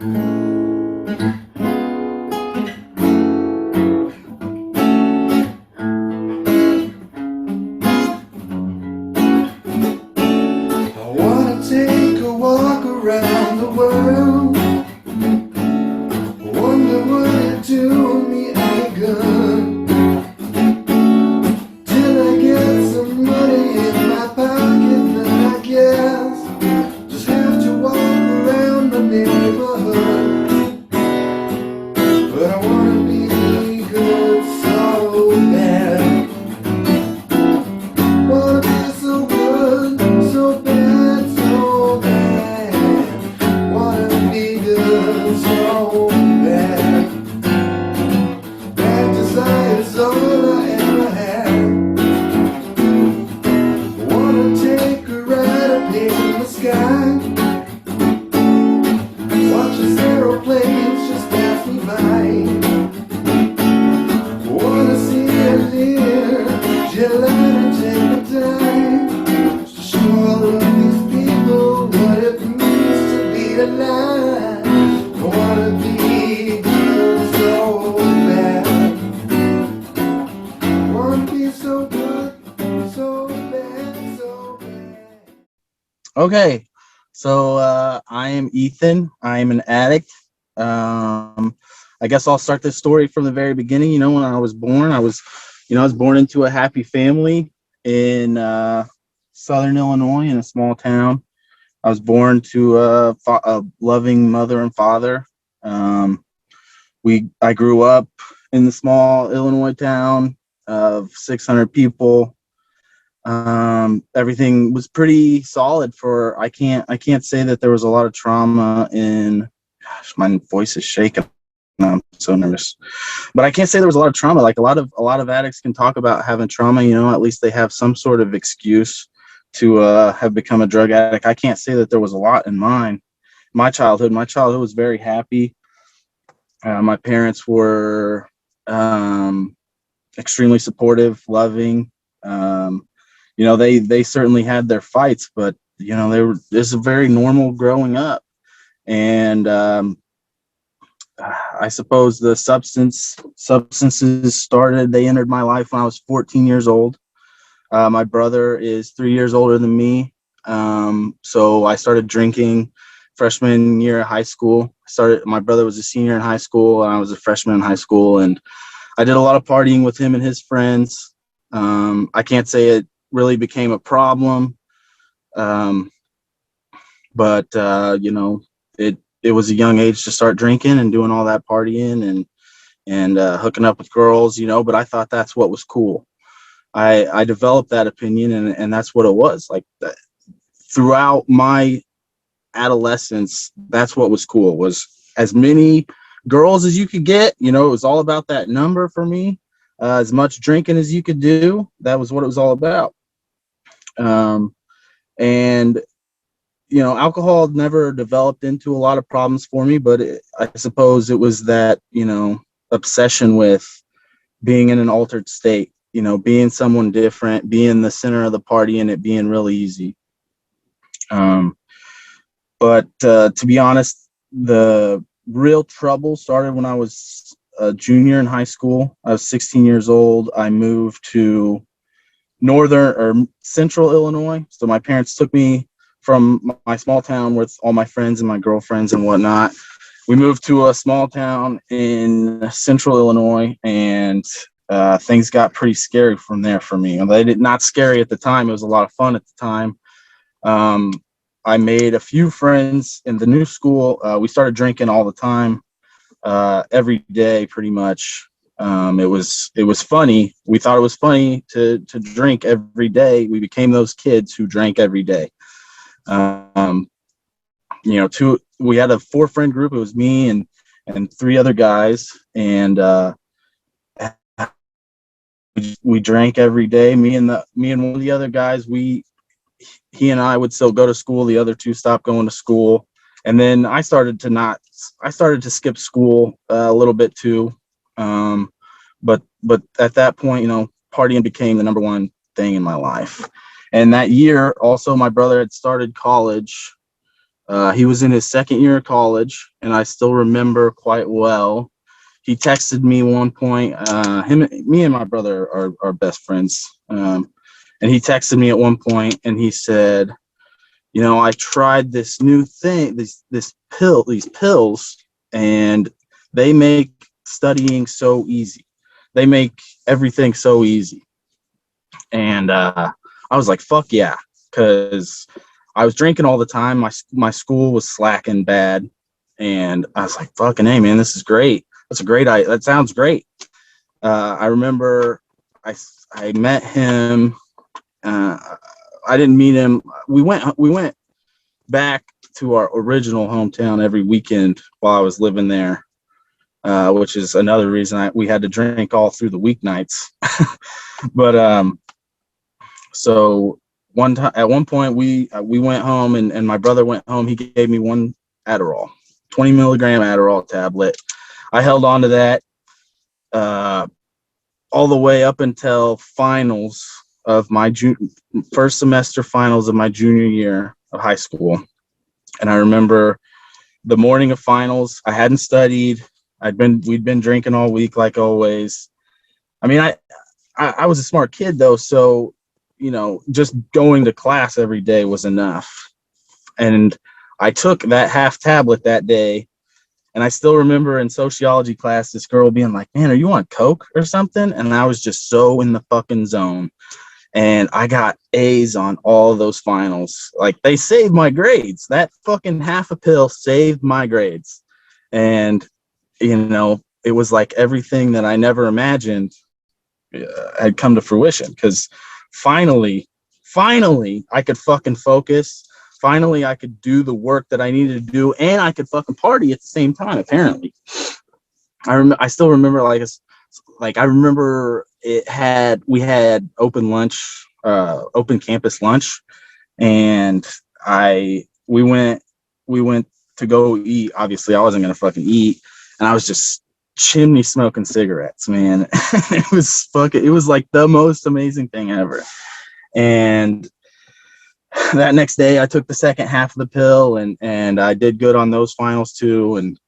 wanna take a walk around the world. Wonder would it do me any good? Till I get some money in my pocket, then I guess just have to walk around the neighborhood. But I wanna be good so bad. Wanna be so good, so bad, so bad. Wanna be good so bad. That desire's all I ever had. Wanna take a ride up in the sky. Watch the aeroplanes just pass me by. Wanna see a little July and take the time to show all of these people what it means to be alive. I wanna be good so bad. Wanna be so good, so bad, so bad. Okay, so I am Ethan. I am an addict. I guess I'll start this story from the very beginning. You know, when I was born, I was born into a happy family in Southern Illinois in a small town. I was born to a loving mother and father. I grew up in the small Illinois town of 600 people. Everything was pretty solid for, I can't say that there was a lot of trauma in, gosh, my voice is shaking. I'm so nervous, but I can't say there was a lot of trauma. Like a lot of addicts can talk about having trauma, at least they have some sort of excuse to have become a drug addict. I can't say that there was a lot in my childhood. My childhood was very happy. My parents were extremely supportive, loving. They certainly had their fights, but this is very normal growing up. And I suppose the substances started, they entered my life when I was 14 years old. My brother is 3 years older than me. So I started drinking freshman year of high school. My brother was a senior in high school, and I was a freshman in high school, and I did a lot of partying with him and his friends. I can't say it really became a problem. But it was a young age to start drinking and doing all that partying and hooking up with girls, but I thought that's what was cool. I developed that opinion, and that's what it was. Like that, throughout my adolescence, that's what was cool, was as many girls as you could get. It was all about that number for me. As much drinking as you could do, that was what it was all about. And alcohol never developed into a lot of problems for me, but I suppose it was that, obsession with being in an altered state, being someone different, being the center of the party, and it being really easy. But to be honest, the real trouble started when I was a junior in high school. I was 16 years old. I moved to central Illinois. So my parents took me from my small town with all my friends and my girlfriends and whatnot. We moved to a small town in central Illinois, and things got pretty scary from there for me. Not scary at the time. It was a lot of fun at the time. I made a few friends in the new school. We started drinking all the time, every day, pretty much. It was funny. We thought it was funny to drink every day. We became those kids who drank every day. We had a 4-friend group. It was me and 3 other guys, and we drank every day. Me and one of the other guys, he and I would still go to school. The other 2 stopped going to school, and then I started to skip school a little bit too. But at that point, partying became the number one thing in my life. And that year also, my brother had started college. He was in his second year of college, and I still remember quite well. He texted me one point. Me and my brother are best friends, and he texted me at one point, and he said, I tried this new thing, these pills, and they make studying so easy. They make everything so easy. And I was like, fuck yeah, because I was drinking all the time. My school was slacking bad, and I was like, fucking hey, man, this is great. That's a great idea. That sounds great. I remember I met him. I didn't meet him. We went back to our original hometown every weekend while I was living there, which is another reason we had to drink all through the weeknights. But so at one point we went home, and my brother went home. He gave me one Adderall, 20 milligram Adderall tablet. I held on to that all the way up until finals of my first semester finals of my junior year of high school. And I remember the morning of finals, I hadn't studied. We'd been drinking all week like always. I mean, I was a smart kid though, so just going to class every day was enough. And I took that half tablet that day. And I still remember in sociology class, this girl being like, man, are you on coke or something? And I was just so in the fucking zone. And I got A's on all those finals. Like, they saved my grades. That fucking half a pill saved my grades. And, it was like everything that I never imagined had come to fruition. Because finally, I could fucking focus. Finally, I could do the work that I needed to do, and I could fucking party at the same time, apparently. I still remember, I remember we had open lunch, open campus lunch, and we went to go eat. Obviously, I wasn't gonna fucking eat, and I was just chimney smoking cigarettes, man. It was like the most amazing thing ever. And that next day I took the second half of the pill, and I did good on those finals too. And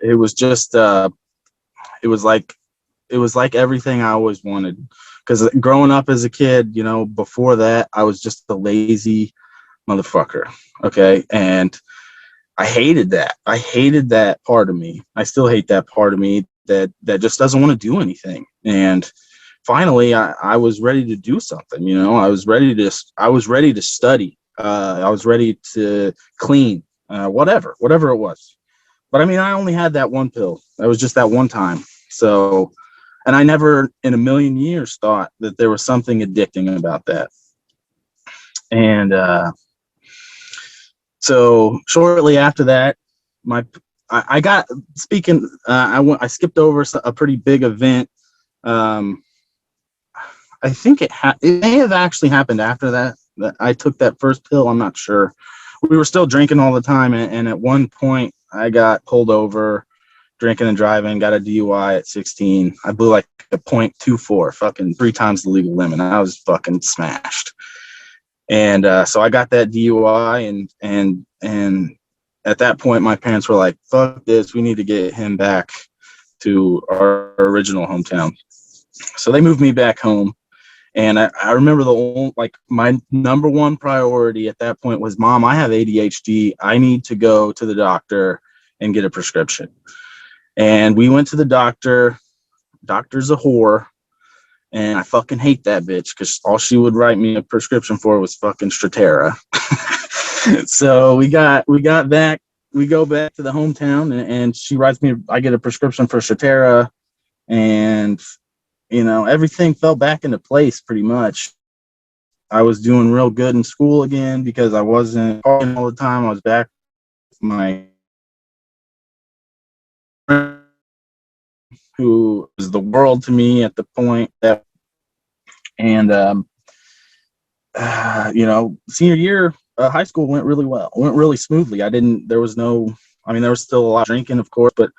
it was just, it was like everything I always wanted. Because growing up as a kid, before that, I was just a lazy motherfucker. Okay. And I hated that. I hated that part of me. I still hate that part of me that just doesn't want to do anything. And finally, I was ready to do something. I was ready to study. I was ready to clean, whatever it was. But I mean, I only had that one pill. That was just that one time. So, and I never in a million years thought that there was something addicting about that. And so shortly after that, I skipped over a pretty big event. I think it may have actually happened after that I took that first pill. I'm not sure. We were still drinking all the time, and at one point I got pulled over, drinking and driving, got a DUI at 16. I blew like a .24, fucking 3 times the legal limit. I was fucking smashed. And so I got that DUI, and at that point my parents were like, fuck this, we need to get him back to our original hometown. So they moved me back home. And I remember my number one priority at that point was, Mom, I have ADHD. I need to go to the doctor and get a prescription. And we went to the doctor. Doctor's a whore. And I fucking hate that bitch, because all she would write me a prescription for was fucking Strattera. So we got back. We go back to the hometown, and she writes me. I get a prescription for Strattera, and everything fell back into place pretty much. I was doing real good in school again because I wasn't partying all the time. I was back with my friend, who was the world to me at the point that, and senior year high school went really well. It went really smoothly. There was still a lot of drinking, of course, but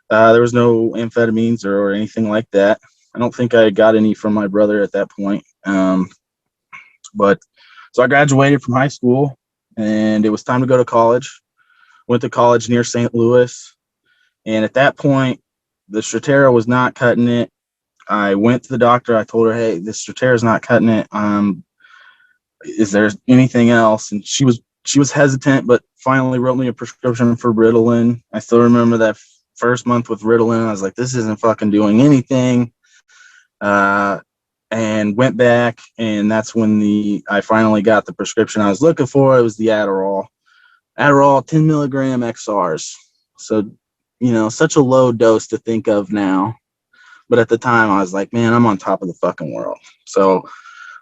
there was no amphetamines or anything like that. I don't think I got any from my brother at that point. But so I graduated from high school, and it was time to go to college. Went to college near St. Louis, and at that point, the Stratera was not cutting it. I went to the doctor. I told her, "Hey, this Stratera is not cutting it. Is there anything else?" And she was hesitant, but finally wrote me a prescription for Ritalin. I still remember that first month with Ritalin. I was like, "This isn't fucking doing anything." And went back, and that's when I finally got the prescription I was looking for. It was the Adderall 10 milligram XRs. So, such a low dose to think of now. But at the time I was like, man, I'm on top of the fucking world. So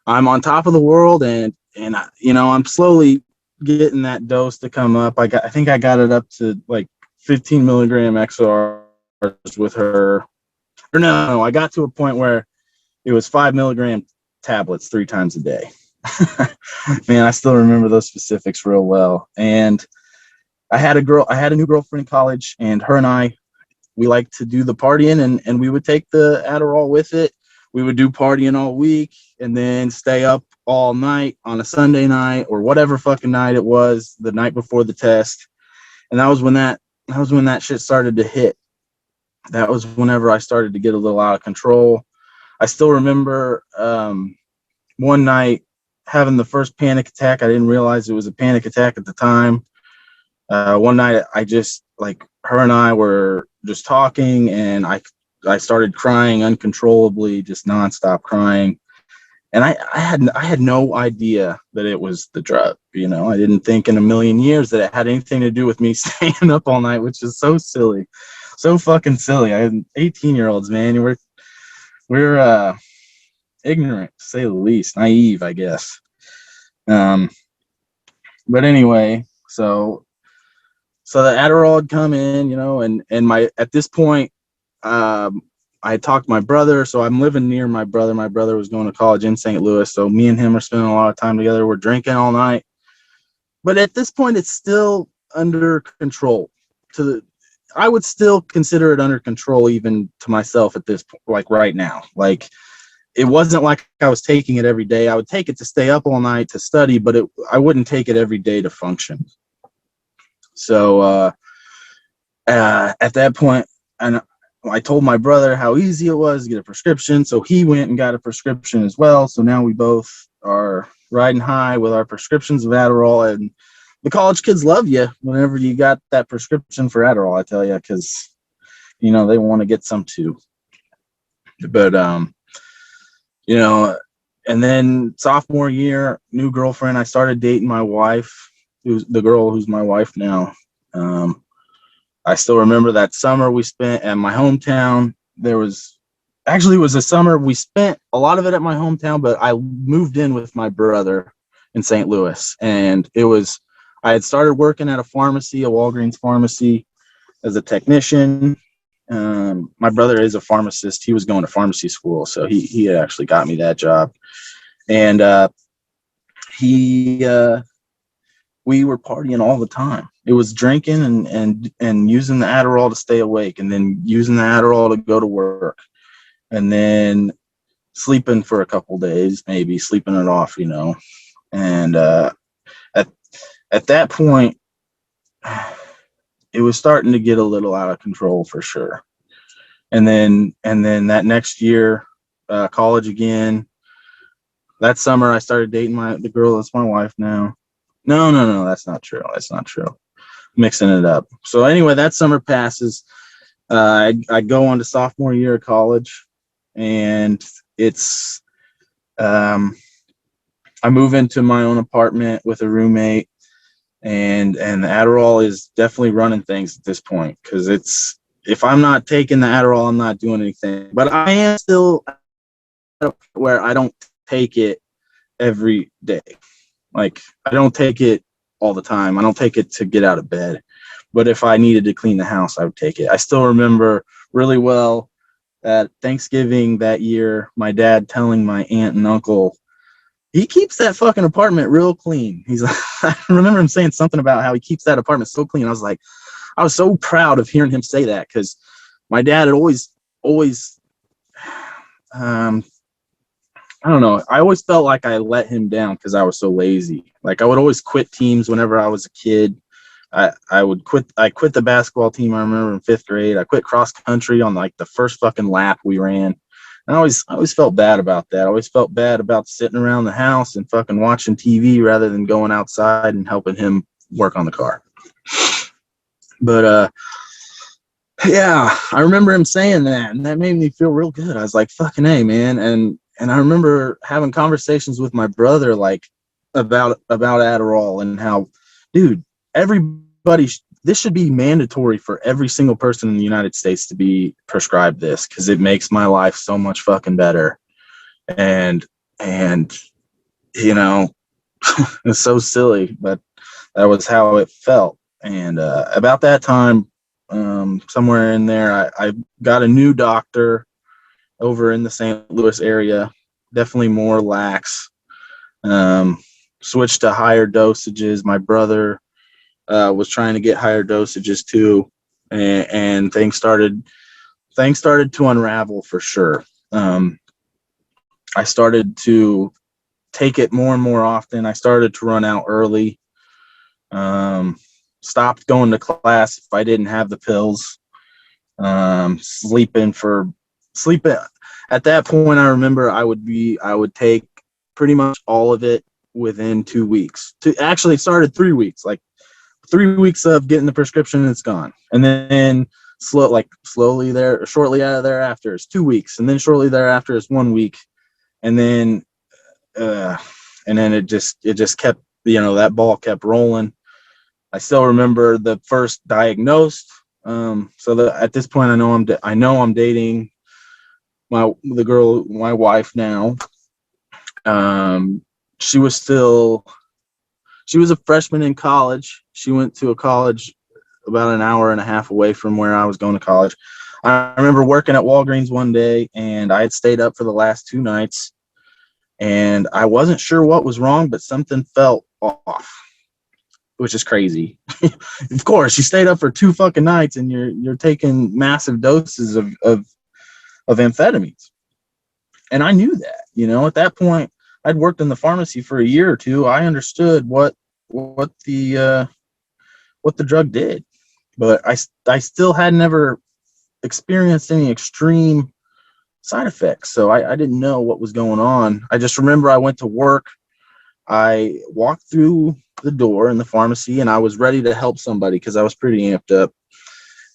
I'm on top of the world, and I'm slowly getting that dose to come up. I think I got it up to like 15 milligram XRs with her. Or no, I got to a point where it was 5 milligram tablets 3 times a day. Man, I still remember those specifics real well. And I had a new girlfriend in college, and her and I, we like to do the partying, and we would take the Adderall with it. We would do partying all week and then stay up all night on a Sunday night or whatever fucking night it was, the night before the test. And that was when that shit started to hit. That was whenever I started to get a little out of control. I still remember one night having the first panic attack. I didn't realize it was a panic attack at the time. One night I just, like, her and I were just talking, and I started crying uncontrollably, just nonstop crying. And I had no idea that it was the drug. I didn't think in a million years that it had anything to do with me staying up all night, which is so silly, so fucking silly. I had 18-year-olds, man. We're ignorant, to say the least, naive, I guess. But anyway, so the Adderall had come in, and at this point, I talked to my brother. So I'm living near my brother. My brother was going to college in St. Louis. So me and him are spending a lot of time together. We're drinking all night. But at this point, it's still under control. I would still consider it under control, even to myself at this point, like right now. Like, it wasn't like I was taking it every day. I would take it to stay up all night to study, but I wouldn't take it every day to function. So at that point, and I told my brother how easy it was to get a prescription. So he went and got a prescription as well. So now we both are riding high with our prescriptions of Adderall. And the college kids love you whenever you got that prescription for Adderall, I tell you, because, they want to get some too. But, and then sophomore year, new girlfriend, I started dating my wife, who's the girl who's my wife now. I still remember that summer we spent at my hometown. It was a summer we spent a lot of it at my hometown, but I moved in with my brother in St. Louis. And I had started working at a pharmacy, a Walgreens pharmacy, as a technician. My brother is a pharmacist. He was going to pharmacy school, so he had actually got me that job. And we were partying all the time. It was drinking and using the Adderall to stay awake, and then using the Adderall to go to work, and then sleeping for a couple days, maybe sleeping it off, And at that point, it was starting to get a little out of control for sure. And then that next year, college again. That summer, I started dating the girl that's my wife now. No, that's not true. Mixing it up. So anyway, that summer passes. I go on to sophomore year of college, and it's I move into my own apartment with a roommate, and the Adderall is definitely running things at this point, because if I'm not taking the Adderall, I'm not doing anything. But I am still where I don't take it every day. Like, I don't take it all the time. I don't take it to get out of bed. But if I needed to clean the house, I would take it. I still remember really well at Thanksgiving that year, my dad telling my aunt and uncle, he keeps that fucking apartment real clean. He's like, I remember him saying something about how he keeps that apartment so clean. I was so proud of hearing him say that, because my dad had always I don't know. I always felt like I let him down because I was so lazy. Like I would always quit teams whenever I was a kid. I would quit. I quit the basketball team. I remember in 5th grade. I quit cross country on like the first fucking lap we ran. And I always felt bad about that. I always felt bad about sitting around the house and fucking watching TV rather than going outside and helping him work on the car. But yeah, I remember him saying that, and that made me feel real good. I was like, "Fucking A, man!" And I remember having conversations with my brother, like about Adderall and how, dude, everybody, this should be mandatory for every single person in the United States to be prescribed this because it makes my life so much fucking better. And you know, it's so silly, but that was how it felt. And about that time, somewhere in there, I got a new doctor over in the St. Louis area, definitely more lax. Switched to higher dosages. My brother was trying to get higher dosages too, and things started to unravel for sure. I started to take it more and more often. I started to run out early. Stopped going to class if I didn't have the pills. Sleeping at that point. I remember I would take pretty much all of it within 2 weeks. Actually, it started 3 weeks. Like 3 weeks of getting the prescription, and it's gone. And then shortly thereafter is 2 weeks, and then shortly thereafter is 1 week, and then it just kept, that ball kept rolling. I still remember the first diagnosed. At this point, I know I'm dating the girl, my wife now. She was a freshman in college. She went to a college about an hour and a half away from where I was going to college. I remember working at Walgreens one day, and I had stayed up for the last 2 nights, and I wasn't sure what was wrong, but something felt off, which is crazy. Of course, you stayed up for 2 fucking nights, and you're taking massive doses of amphetamines. And I knew that, at that point, I'd worked in the pharmacy for a year or two. I understood what the drug did, but I still had never experienced any extreme side effects. So I didn't know what was going on. I just remember I went to work. I walked through the door in the pharmacy, and I was ready to help somebody because I was pretty amped up.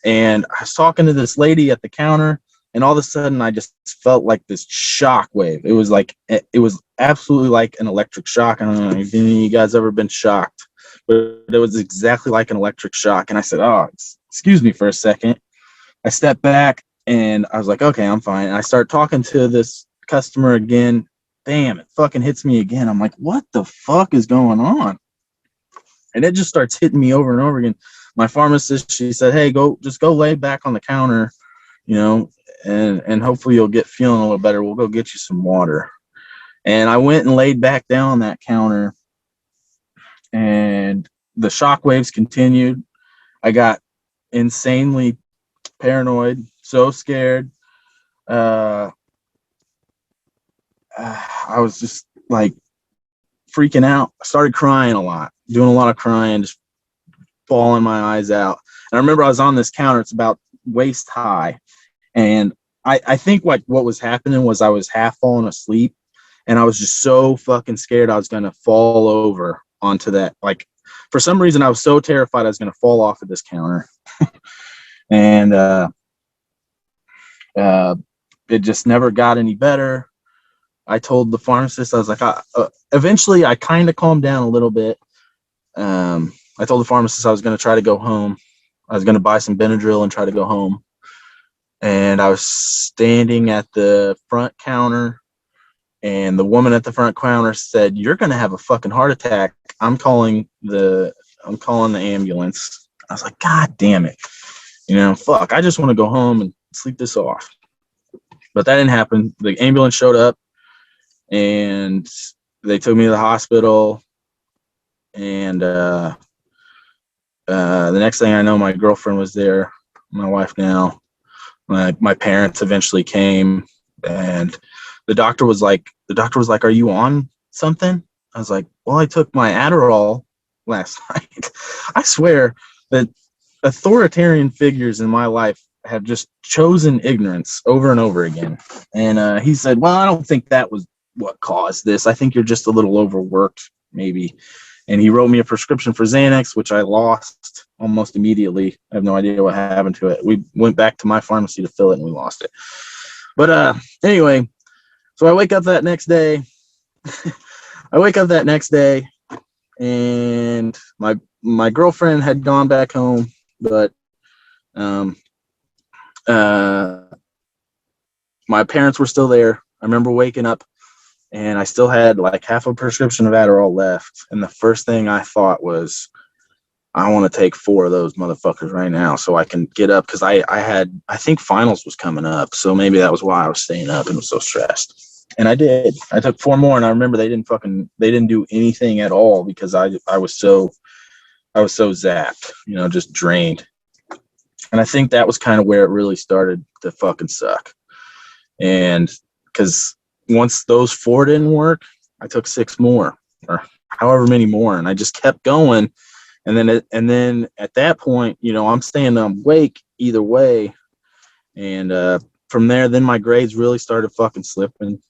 And I was talking to this lady at the counter, and all of a sudden I just felt like this shock wave. It was absolutely like an electric shock. I don't know if any of you guys ever been shocked, but it was exactly like an electric shock. And I said, "Oh, excuse me for a second." I stepped back, and I was like, "Okay, I'm fine." And I start talking to this customer again. Damn, it fucking hits me again. I'm like, what the fuck is going on? And it just starts hitting me over and over again. My pharmacist, she said, "Hey, just go lay back on the counter, and hopefully you'll get feeling a little better. We'll go get you some water." And I went and laid back down on that counter, and the shock waves continued. I got insanely paranoid, so scared. I was just like freaking out. I started crying a lot, doing a lot of crying, just bawling my eyes out. And I remember I was on this counter. It's about waist high. And I think what was happening was I was half falling asleep, and I was just so fucking scared I was going to fall over onto that. Like, for some reason, I was so terrified I was going to fall off of this counter. And it just never got any better. I told the pharmacist, I was like, eventually I kind of calmed down a little bit. I told the pharmacist I was going to try to go home. I was going to buy some Benadryl and try to go home. And I was standing at the front counter, and the woman at the front counter said, "You're going to have a fucking heart attack. I'm calling the ambulance." I was like, God damn it. Fuck, I just want to go home and sleep this off. But that didn't happen. The ambulance showed up, and they took me to the hospital. And the next thing I know, my girlfriend was there, my wife now. My parents eventually came, and the doctor was like, are you on something? I was like, well, I took my Adderall last night. I swear that authoritarian figures in my life have just chosen ignorance over and over again. And he said, well, I don't think that was what caused this. I think you're just a little overworked, maybe. And he wrote me a prescription for Xanax, which I lost almost immediately. I have no idea what happened to it. We went back to my pharmacy to fill it and we lost it. But anyway, so I wake up that next day. And my girlfriend had gone back home, but my parents were still there. I remember waking up and I still had like half a prescription of Adderall left. And the first thing I thought was, I want to take 4 of those motherfuckers right now so I can get up. Cause I think finals was coming up. So maybe that was why I was staying up and was so stressed. And I did. I took 4 more and I remember they didn't do anything at all because I was so zapped, just drained. And I think that was kind of where it really started to fucking suck. And because once those 4 didn't work, I took 6 more or however many more. And I just kept going. And then at that point, I'm staying awake either way. And from there, then my grades really started fucking slipping.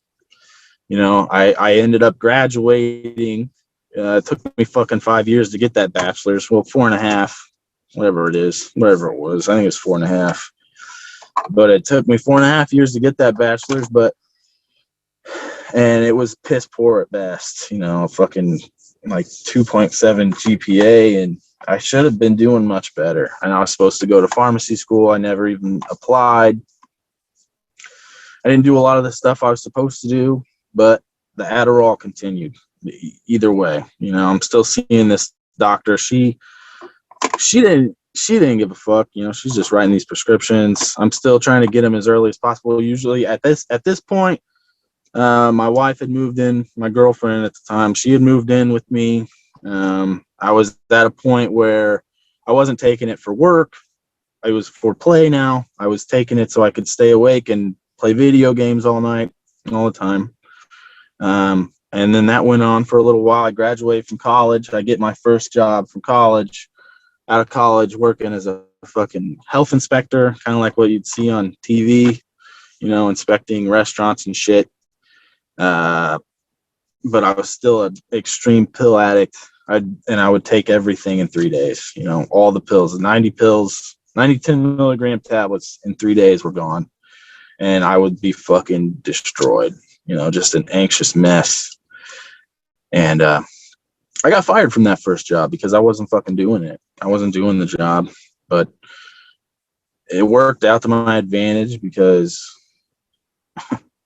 I ended up graduating. It took me fucking 5 years to get that bachelor's. Well, 4.5, whatever it was. I think it's 4.5. But it took me 4.5 years to get that bachelor's. And it was piss poor at best. Fucking like 2.7 GPA, and I should have been doing much better. And I was supposed to go to pharmacy school. I never even applied. I didn't do a lot of the stuff I was supposed to do, but the Adderall continued. Either way, I'm still seeing this doctor. She didn't give a fuck. She's just writing these prescriptions. I'm still trying to get them as early as possible. Usually at this point, my wife had moved in, my girlfriend at the time, she had moved in with me. I was at a point where I wasn't taking it for work. I was for play now. I was taking it so I could stay awake and play video games all night, all the time. And then that went on for a little while. I graduated from college. I get my first job from college, out of college, working as a fucking health inspector, kind of like what you'd see on TV, inspecting restaurants and shit. But I was still an extreme pill addict. I would take everything in 3 days, all the pills, 90 pills, 10 milligram tablets in 3 days were gone. And I would be fucking destroyed, just an anxious mess. And I got fired from that first job because I wasn't fucking doing it. I wasn't doing the job, but it worked out to my advantage because,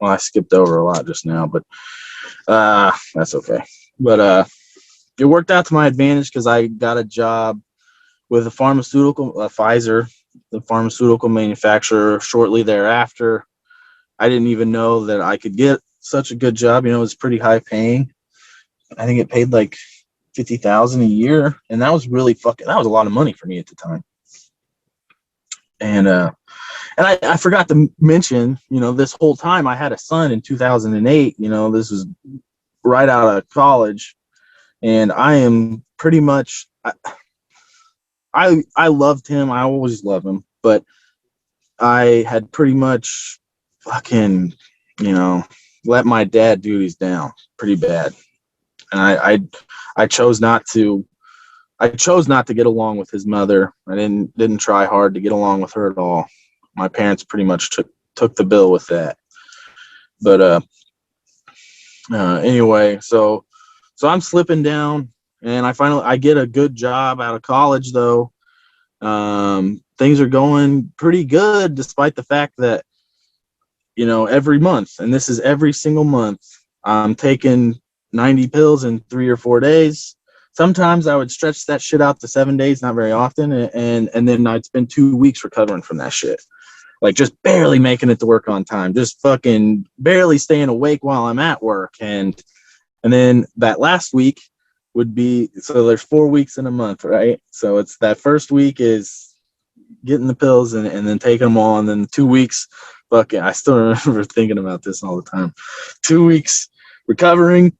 well, I skipped over a lot just now, but that's okay. But it worked out to my advantage because I got a job with a pharmaceutical, Pfizer, the pharmaceutical manufacturer, shortly thereafter. I didn't even know that I could get such a good job. It was pretty high paying. I think it paid like $50,000 a year, and that was a lot of money for me at the time. And I forgot to mention, this whole time I had a son in 2008. This was right out of college, and I am pretty much, I loved him. I always love him, but I had pretty much fucking, let my dad duties down pretty bad. And I chose not to get along with his mother. I didn't try hard to get along with her at all. My parents pretty much took the bill with that. But anyway, so I'm slipping down, and I get a good job out of college though. Things are going pretty good despite the fact that every month, and this is every single month, I'm taking 90 pills in 3 or 4 days. Sometimes I would stretch that shit out to 7 days, not very often, and then I'd spend 2 weeks recovering from that shit. Like just barely making it to work on time, just fucking barely staying awake while I'm at work. And then that last week would be, so there's 4 weeks in a month, right? So it's that first week is getting the pills and then taking them all, and then 2 weeks, fucking, I still remember thinking about this all the time. 2 weeks recovering,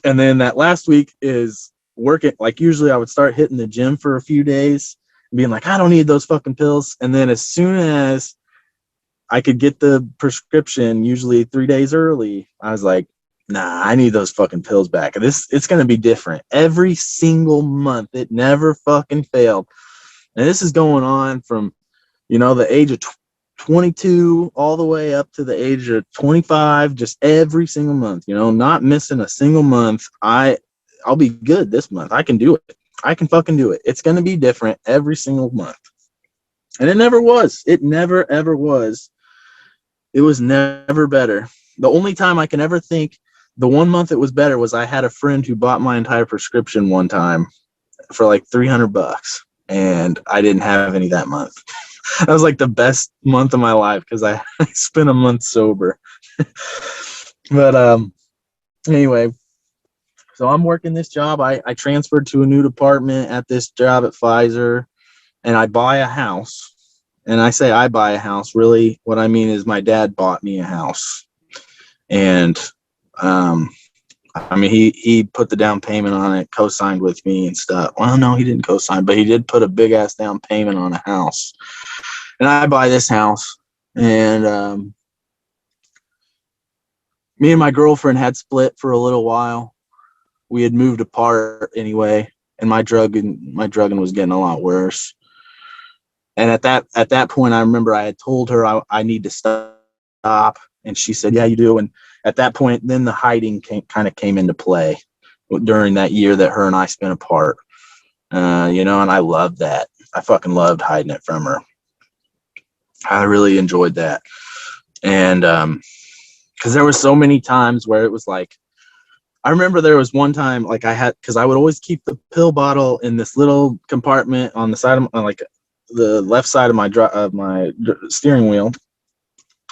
and then that last week is working. Like usually I would start hitting the gym for a few days and being like, I don't need those fucking pills. And then as soon as I could get the prescription, usually 3 days early, I was like, nah, I need those fucking pills back. It's going to be different every single month. It never fucking failed. And this is going on from, the age of 22 all the way up to the age of 25, just every single month, not missing a single month. I'll be good this month. I can do it. I can fucking do it. It's going to be different every single month. And it never was. It never, ever was. It was never better. The only time I can ever think the 1 month it was better was I had a friend who bought my entire prescription one time for like $300, and I didn't have any that month. That was like the best month of my life because I spent a month sober. But anyway, so I'm working this job. I transferred to a new department at this job at Pfizer, and I buy a house. And I say I buy a house. Really, what I mean is my dad bought me a house. And he put the down payment on it, co-signed with me and stuff. Well, no, he didn't co-sign, but he did put a big ass down payment on a house. And I buy this house, and me and my girlfriend had split for a little while. We had moved apart anyway, and my drugging was getting a lot worse. And at that point, I remember I had told her I need to stop, and she said, "Yeah, you do." And at that point, then the hiding kind of came into play during that year that her and I spent apart. And I loved that. I fucking loved hiding it from her. I really enjoyed that. And because there were so many times where it was like, I remember there was one time like because I would always keep the pill bottle in this little compartment on the side of like the left side of my steering wheel.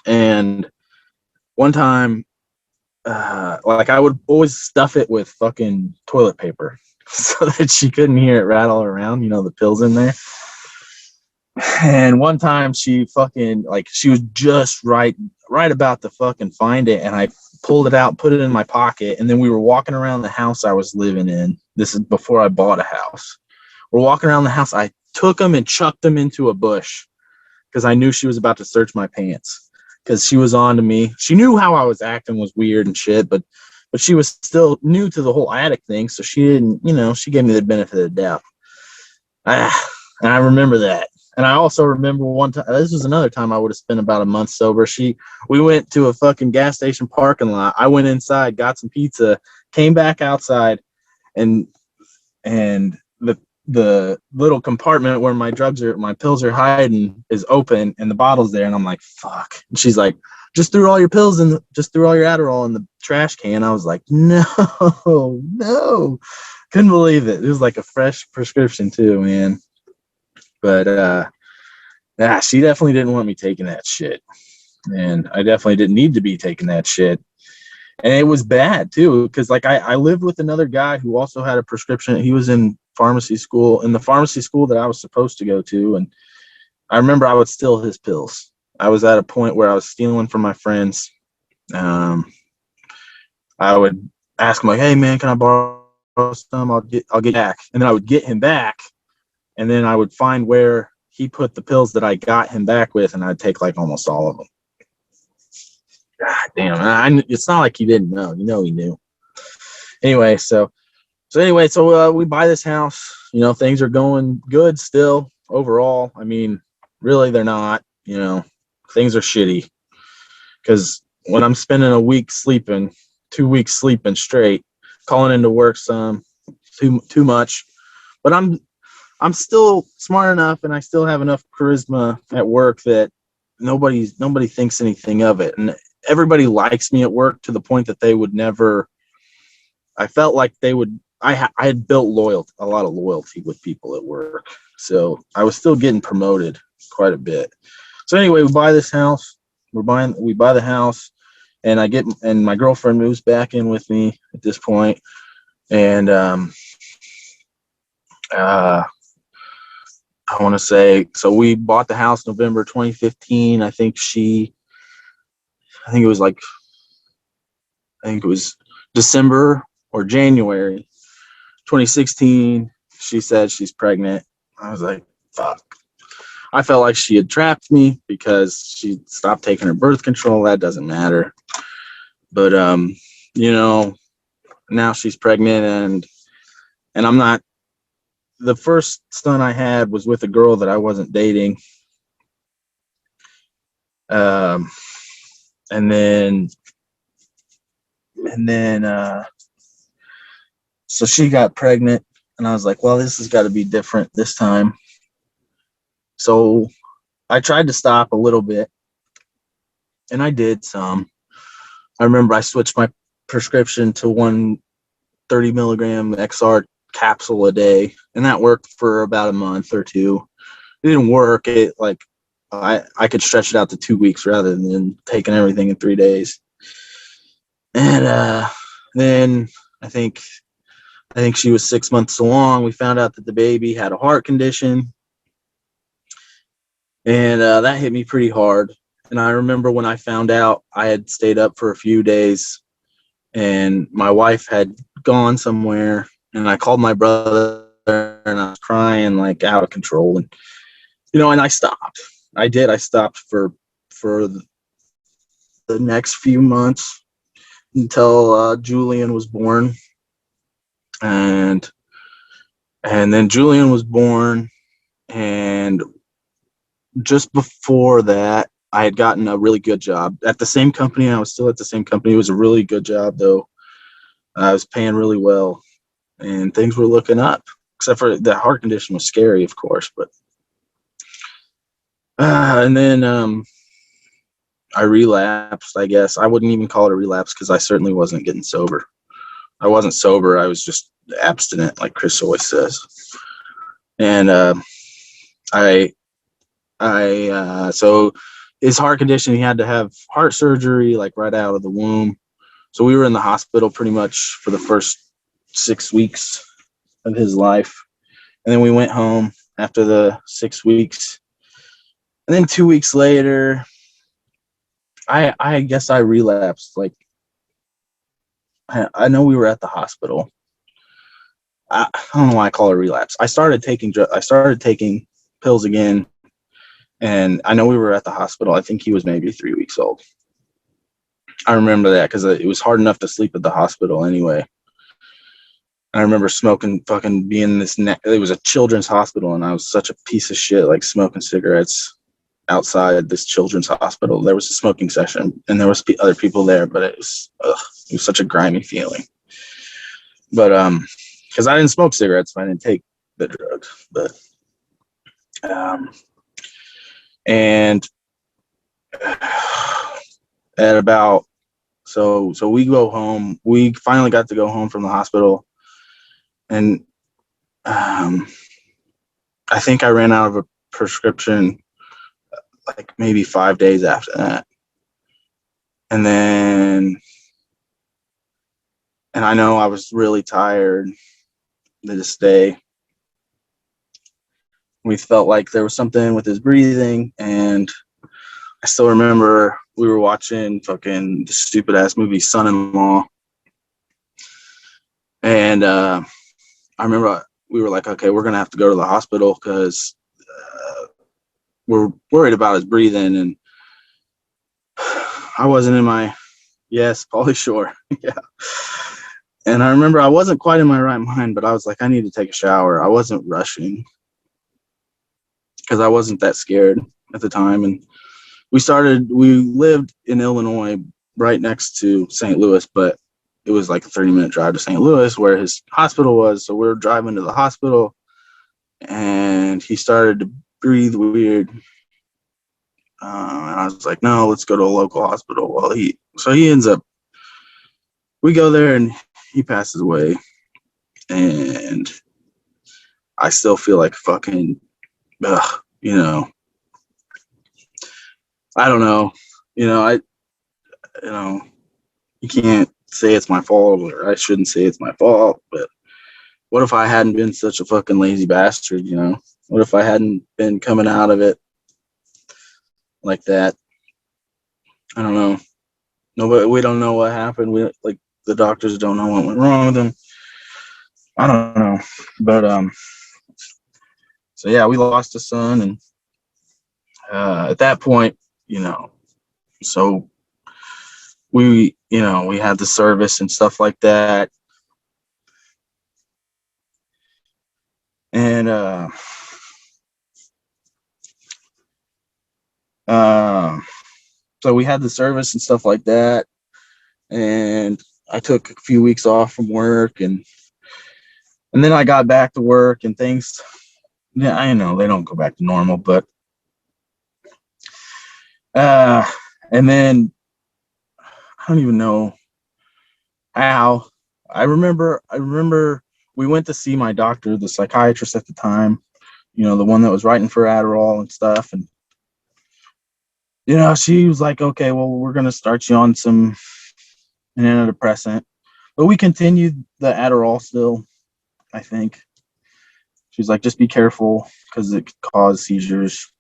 And one time, like I would always stuff it with fucking toilet paper so that she couldn't hear it rattle around, the pills in there. And one time she fucking, like, she was just right about to fucking find it, and I pulled it out, put it in my pocket, and then we were walking around the house I was living in. This is before I bought a house. We're walking around the house. I took them and chucked them into a bush because I knew she was about to search my pants because she was on to me. She knew how I was acting was weird and shit, but she was still new to the whole addict thing, so she didn't, she gave me the benefit of the doubt. And I remember that. And I also remember one time, this was another time I would have spent about a month sober. We went to a fucking gas station parking lot. I went inside, got some pizza, came back outside, and the little compartment where my pills are hiding is open, and the bottle's there. And I'm like, fuck. And she's like, just threw all your Adderall in the trash can. I was like, no, couldn't believe it. It was like a fresh prescription too, man. But she definitely didn't want me taking that shit, and I definitely didn't need to be taking that shit. And it was bad too, because like I lived with another guy who also had a prescription. He was in the pharmacy school that I was supposed to go to, and I remember I would steal his pills. I was at a point where I was stealing from my friends. I would ask him like, "Hey man, can I borrow some? I'll get back," and then I would get him back. And then I would find where he put the pills that I got him back with, and I'd take like almost all of them. God damn. It's not like he didn't know. He knew. Anyway, so we buy this house. Things are going good still overall. I mean, really, they're not. Things are shitty. Because when I'm spending a week sleeping, 2 weeks sleeping straight, calling into work some, too much. But I'm still smart enough, and I still have enough charisma at work that nobody thinks anything of it. And everybody likes me at work to the point that they would never, I felt like they would, I had built a lot of loyalty with people at work. So I was still getting promoted quite a bit. So anyway, we buy this house. We buy the house, and my girlfriend moves back in with me at this point. And, I want to say, so we bought the house November 2015. I think she I think it was like, I think it was December or January 2016. She said she's pregnant. I was like, fuck. I felt like she had trapped me because she stopped taking her birth control. That doesn't matter. But, you know, now she's pregnant, and I'm not, the first son I had was with a girl that I wasn't dating. Um, and then, so she got pregnant, and I was like, well, this has got to be different this time. So I tried to stop a little bit, and I did some. I remember I switched my prescription to 130 milligram XR capsule a day, and that worked for about a month or two. It didn't work. It like I could stretch it out to 2 weeks rather than taking everything in 3 days. And then I think she was 6 months along. We found out that the baby had a heart condition, and that hit me pretty hard. And I remember when I found out, I had stayed up for a few days, and my wife had gone somewhere, and I called my brother, and I was crying like out of control. And and I stopped. I stopped for the next few months until Julian was born, and then Julian was born, and just before that, I had gotten a really good job at the same company. I was still at the same company. It was a really good job, though. I was paying really well, and things were looking up, except for the heart condition was scary, of course. But and then I relapsed, I guess. I wouldn't even call it a relapse because I certainly wasn't getting sober. I wasn't sober. I was just abstinent, like Chris always says. And so his heart condition, he had to have heart surgery like right out of the womb. So we were in the hospital pretty much for the first 6 weeks of his life. And then we went home after the 6 weeks. And then 2 weeks later, I guess I relapsed. Like, I know we were at the hospital. I don't know why I call it relapse. I started taking pills again, and I know we were at the hospital. I think he was maybe 3 weeks old. I remember that because it was hard enough to sleep at the hospital anyway. I remember smoking, fucking being in this. It was a children's hospital, and I was such a piece of shit, like smoking cigarettes outside this children's hospital. There was a smoking session, and there was other people there, but it was such a grimy feeling. But because I didn't smoke cigarettes, I didn't take the drugs. But and at about so we go home. We finally got to go home from the hospital, and I think I ran out of a prescription like maybe 5 days after that. And I know I was really tired this day. We felt like there was something with his breathing, and I still remember we were watching fucking the stupid ass movie Son-in-Law. And I remember we were like, okay, we're going to have to go to the hospital because we're worried about his breathing. And I wasn't in my, yes, Pauly Shore. Yeah. And I remember I wasn't quite in my right mind, but I was like, I need to take a shower. I wasn't rushing because I wasn't that scared at the time. And we lived in Illinois right next to St. Louis, but it was like a 30-minute drive to St. Louis where his hospital was. So we were driving to the hospital, and he started to breathe weird. And I was like, no, let's go to a local hospital. Well, we go there, and he passes away. And I still feel like fucking, I don't know. You can't say it's my fault, or I shouldn't say it's my fault, but what if I hadn't been such a fucking lazy bastard, What if I hadn't been coming out of it like that? I don't know. No, but we don't know what happened. We like the doctors don't know what went wrong with him. I don't know, but so yeah, we lost a son, and at that point, you know, so we had the service and stuff like that, and uh, so we had the service and stuff like that, and I took a few weeks off from work, and then I got back to work, and things, yeah, I know they don't go back to normal, but and then I don't even know how. I remember we went to see my doctor, the psychiatrist at the time, the one that was writing for Adderall and stuff. And, she was like, okay, well, we're going to start you on an antidepressant. But we continued the Adderall still, I think. She's like, just be careful because it could cause seizures.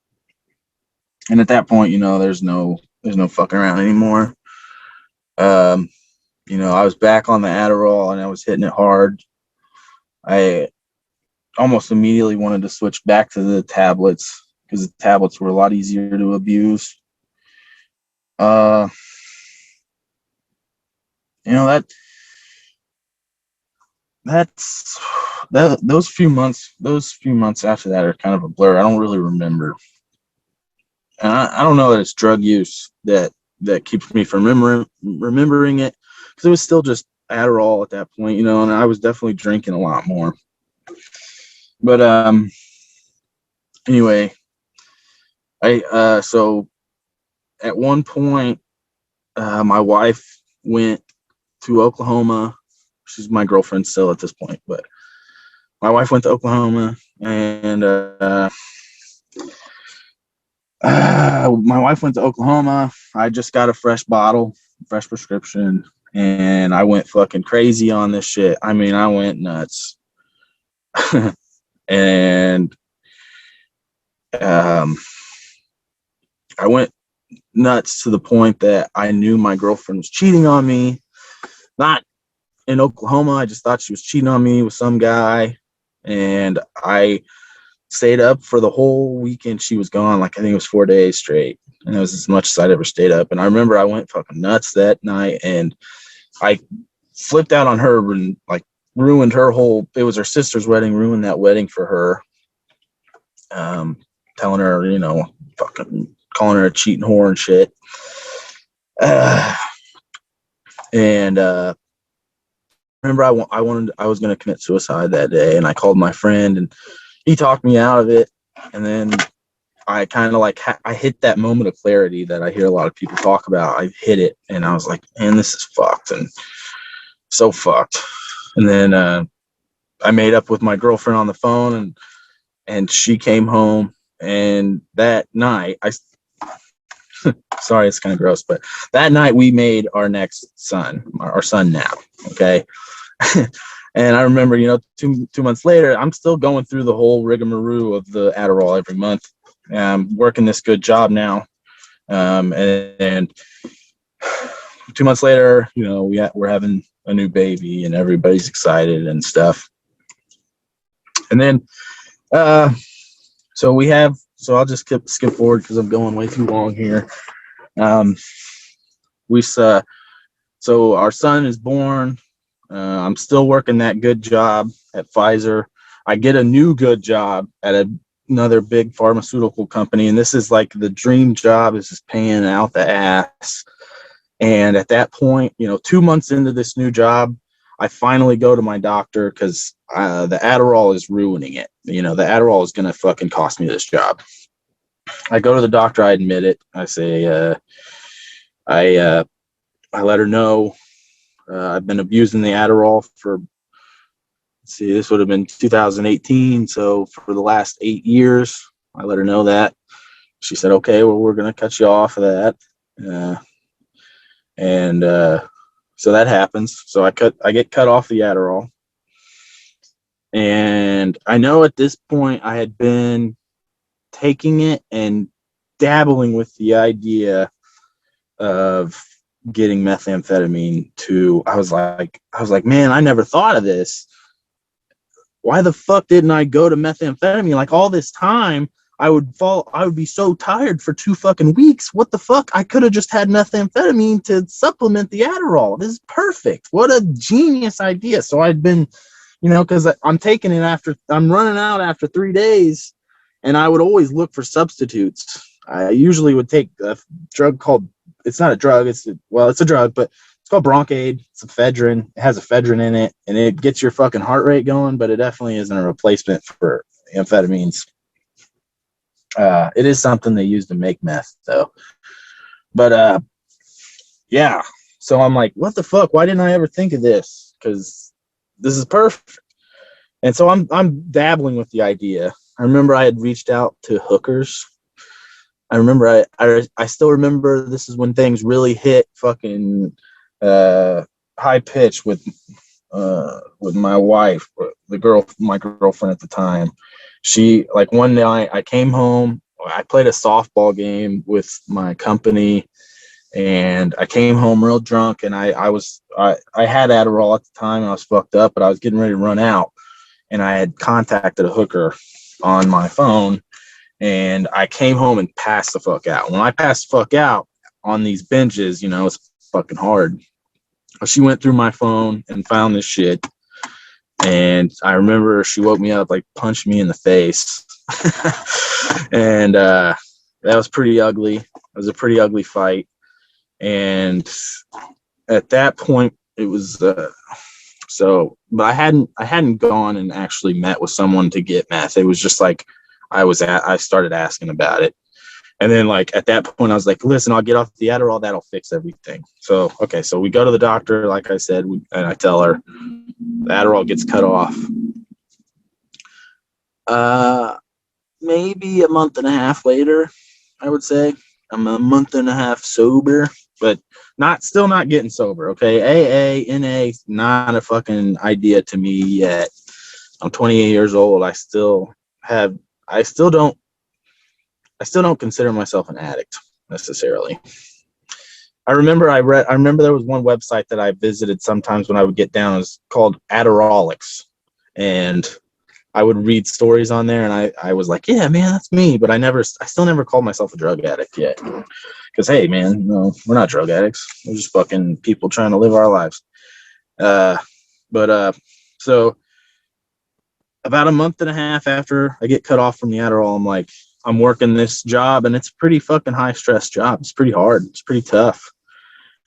And at that point, there's no fucking around anymore. I was back on the Adderall and I was hitting it hard. I almost immediately wanted to switch back to the tablets because the tablets were a lot easier to abuse. Uh, you know that that's that those few months after that are kind of a blur. I don't really remember, and I don't know that it's drug use that keeps me from remembering it, because it was still just Adderall at that point, and I was definitely drinking a lot more. But anyway, I so at one point, my wife went to Oklahoma. She's my girlfriend still at this point, but my wife went to Oklahoma, and my wife went to Oklahoma. I just got a fresh prescription, and I went fucking crazy on this shit. I mean, I went nuts. And I went nuts to the point that I knew my girlfriend was cheating on me. Not in Oklahoma. I just thought she was cheating on me with some guy. And I stayed up for the whole weekend she was gone. Like, I think it was 4 days straight. And it was as much as I'd ever stayed up. And I remember I went fucking nuts that night. And I flipped out on her and, like, ruined her whole, it was her sister's wedding, ruined that wedding for her. Telling her, fucking calling her a cheating whore and shit. And remember I was going to commit suicide that day, and I called my friend and he talked me out of it. And then I kind of like, I hit that moment of clarity that I hear a lot of people talk about. I hit it and I was like, man, this is fucked, and so fucked. And then I made up with my girlfriend on the phone, and she came home, and that night sorry, it's kind of gross, but that night we made our next son, our son now. Okay. And I remember, 2 months later, I'm still going through the whole rigmarole of the Adderall every month. Working this good job now. And 2 months later, we're having a new baby and everybody's excited and stuff. And then, so I'll just skip forward because I'm going way too long here. So our son is born. I'm still working that good job at Pfizer. I get a new good job at another big pharmaceutical company, and this is like the dream job. This is paying out the ass. And at that point, 2 months into this new job, I finally go to my doctor because the Adderall is ruining it. The Adderall is going to fucking cost me this job. I go to the doctor. I admit it. I say, I let her know I've been abusing the Adderall for, this would have been 2018. So for the last 8 years, I let her know that. She said, okay, well, we're going to cut you off of that. So that happens. So I get cut off the Adderall. And I know at this point I had been taking it and dabbling with the idea of getting methamphetamine to, I was like, man, I never thought of this. Why the fuck didn't I go to methamphetamine? Like all this time, I would be so tired for 2 fucking weeks. What the fuck? I could have just had methamphetamine to supplement the Adderall. This is perfect. What a genius idea. So I'd been, because I'm taking it I'm running out after 3 days, and I would always look for substitutes. I usually would take a drug called, it's not a drug, it's a drug, but it's called Broncaid. It's ephedrine. It has ephedrine in it, and it gets your fucking heart rate going, but it definitely isn't a replacement for amphetamines. It is something they use to make meth, though. But yeah. So I'm like, what the fuck? Why didn't I ever think of this? Because this is perfect. And so I'm dabbling with the idea. I remember I had reached out to hookers. I remember I still remember this is when things really hit fucking high pitch with my wife, my girlfriend at the time. She, like, one night I came home, I played a softball game with my company, and I came home real drunk, and I had Adderall at the time, and I was fucked up, but I was getting ready to run out, and I had contacted a hooker on my phone, and I came home and passed the fuck out. When I passed the fuck out on these binges, it's fucking hard. She went through my phone and found this shit. And I remember she woke me up, like punched me in the face. And that was pretty ugly. It was a pretty ugly fight. And at that point, it was but I hadn't gone and actually met with someone to get meth. It was just like I started asking about it. And then, like, at that point, I was like, listen, I'll get off the Adderall. That'll fix everything. So, okay. So we go to the doctor, like I said, and I tell her the Adderall gets cut off. Maybe a month and a half later, I would say. I'm a month and a half sober, but still not getting sober. Okay. AA, NA, not a fucking idea to me yet. I'm 28 years old. I still don't consider myself an addict necessarily. I remember there was one website that I visited sometimes when I would get down. It was called Adderolics, and I would read stories on there, and I was like, yeah, man, that's me. But I still never called myself a drug addict yet. Because, hey, man, no, we're not drug addicts. We're just fucking people trying to live our lives. So about a month and a half after I get cut off from the Adderall, I'm working this job, and it's a pretty fucking high stress job. It's pretty hard. It's pretty tough.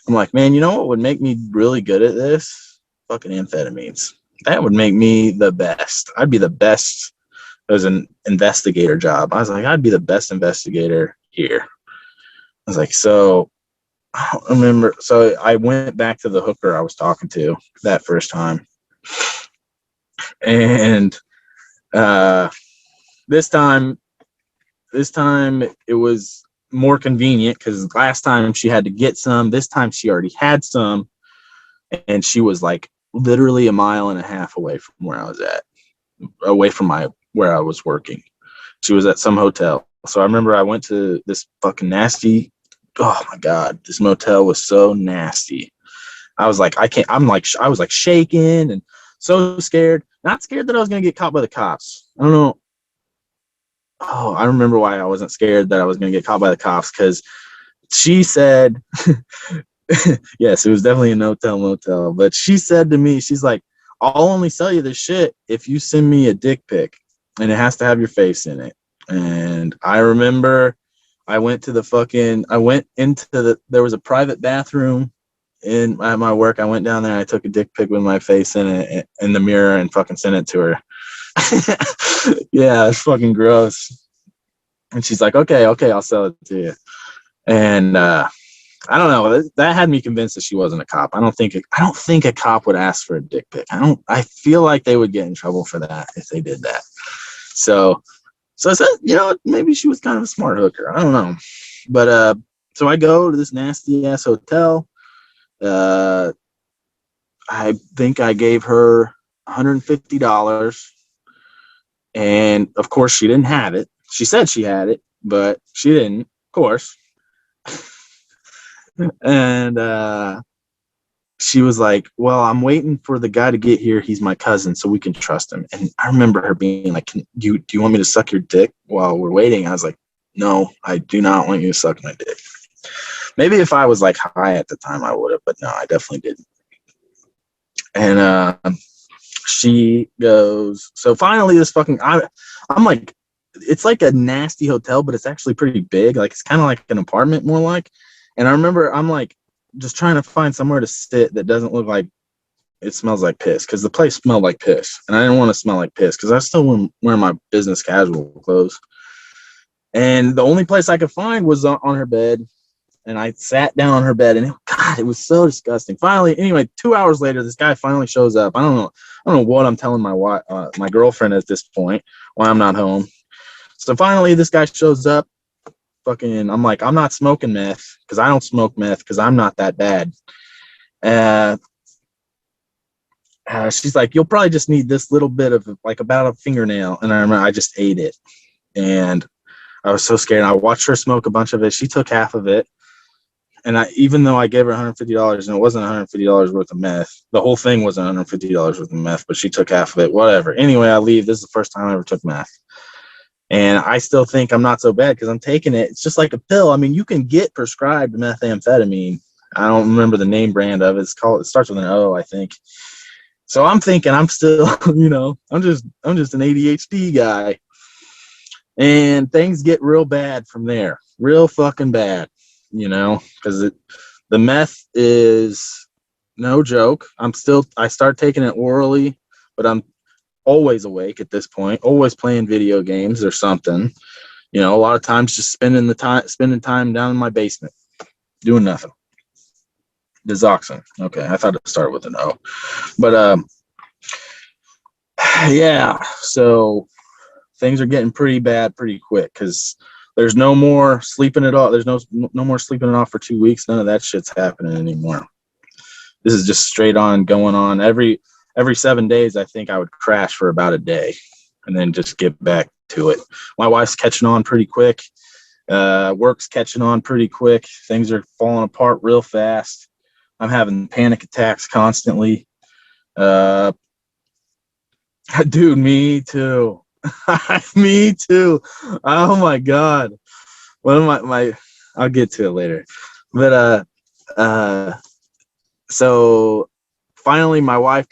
I'm like, man, you know what would make me really good at this? Fucking amphetamines. That would make me the best. I'd be the best as an investigator job. I was like, I'd be the best investigator here. I was like, so I don't remember. So I went back to the hooker I was talking to that first time. And this time it was more convenient because last time she had to get some. This time she already had some, and she was like literally a mile and a half away from where I was at, away from where I was working. She was at some hotel. So I remember I went to this fucking nasty. Oh my God, this motel was so nasty. I was like, I was like shaking and so scared. Not scared that I was gonna get caught by the cops. I don't know. Oh, I remember why I wasn't scared that I was going to get caught by the cops, because she said, yes, it was definitely a no-tell motel, but she said to me, she's like, I'll only sell you this shit if you send me a dick pic, and it has to have your face in it. And I remember there was a private bathroom at my work. I went down there, I took a dick pic with my face in it in the mirror and fucking sent it to her. Yeah, it's fucking gross. And she's like, okay, I'll sell it to you. And I don't know, that had me convinced that she wasn't a cop. I don't think a cop would ask for a dick pic. I feel like they would get in trouble for that if they did that. So I said, maybe she was kind of a smart hooker. I don't know. But so I go to this nasty ass hotel. I think I gave her $150. And of course she didn't have it. She said she had it, but she didn't, of course. And she was like, well, I'm waiting for the guy to get here. He's my cousin, so we can trust him. And I remember her being like, do you want me to suck your dick while we're waiting? I was like, no, I do not want you to suck my dick. Maybe if I was like high at the time, I would have, but no, I definitely didn't. And she goes, so finally this I'm like, it's like a nasty hotel, but it's actually pretty big. Like it's kind of like an apartment more like. And I remember I'm like just trying to find somewhere to sit that doesn't look like it smells like piss, because the place smelled like piss. And I didn't want to smell like piss because I still wear my business casual clothes. And the only place I could find was on her bed. And I sat down on her bed, and God, it was so disgusting. Finally, anyway, 2 hours later, this guy finally shows up. I don't know what I'm telling my girlfriend at this point, why I'm not home. So finally, this guy shows up. I'm like, I'm not smoking meth because I don't smoke meth because I'm not that bad. She's like, you'll probably just need this little bit of like about a fingernail. And I remember I just ate it, and I was so scared. And I watched her smoke a bunch of it. She took half of it. And even though I gave her $150 and it wasn't $150 worth of meth, the whole thing wasn't $150 worth of meth, but she took half of it, whatever. Anyway, I leave. This is the first time I ever took meth. And I still think I'm not so bad because I'm taking it. It's just like a pill. I mean, you can get prescribed methamphetamine. I don't remember the name brand of it. It starts with an O, I think. So I'm thinking I'm still, I'm just an ADHD guy. And things get real bad from there. Real fucking bad. Because the meth is no joke. I start taking it orally, but I'm always awake at this point, always playing video games or something. A lot of times just spending time down in my basement, doing nothing. Dizoxin. Okay, I thought it started with an O. But yeah, so things are getting pretty bad pretty quick because there's no more sleeping at all. There's no more sleeping it off for 2 weeks. None of that shit's happening anymore. This is just straight on going on. Every 7 days, I think I would crash for about a day and then just get back to it. My wife's catching on pretty quick. Work's catching on pretty quick. Things are falling apart real fast. I'm having panic attacks constantly. Dude, me too. Me too. Oh my God. One of my I'll get to it later. But so finally my wife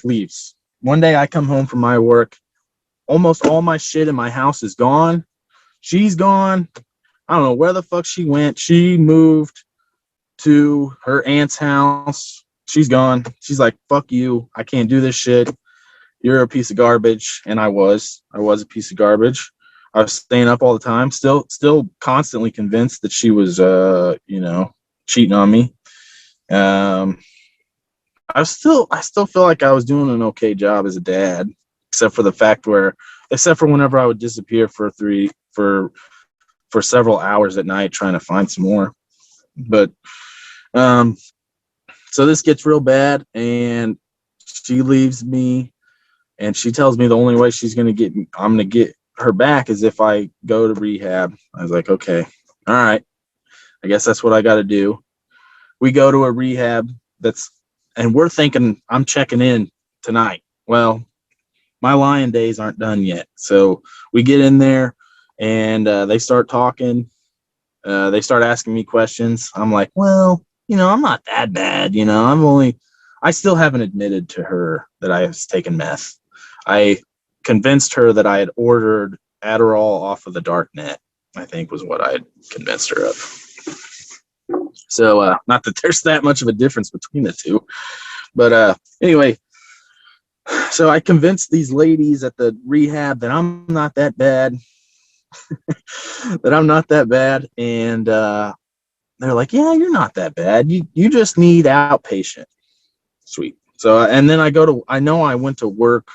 leaves. One day I come home from my work. Almost all my shit in my house is gone. She's gone. I don't know where the fuck she went. She moved to her aunt's house. She's gone. She's like, fuck you. I can't do this shit. You're a piece of garbage. And I was a piece of garbage. I was staying up all the time, still constantly convinced that she was, cheating on me. I still feel like I was doing an okay job as a dad, except for whenever I would disappear for several hours at night trying to find some more. But, so this gets real bad and she leaves me and she tells me the only way I'm going to get her back is if I go to rehab. I was like, okay, all right. I guess that's what I got to do. We go to a rehab and we're thinking I'm checking in tonight. Well, my lying days aren't done yet. So we get in there and they start talking. They start asking me questions. I'm like, well, I'm not that bad. I still haven't admitted to her that I have taken meth. I convinced her that I had ordered Adderall off of the dark net, I think was what I had convinced her of. So not that there's that much of a difference between the two. But anyway, so I convinced these ladies at the rehab that I'm not that bad. And they're like, yeah, you're not that bad. You just need outpatient. Sweet. So and then I went to work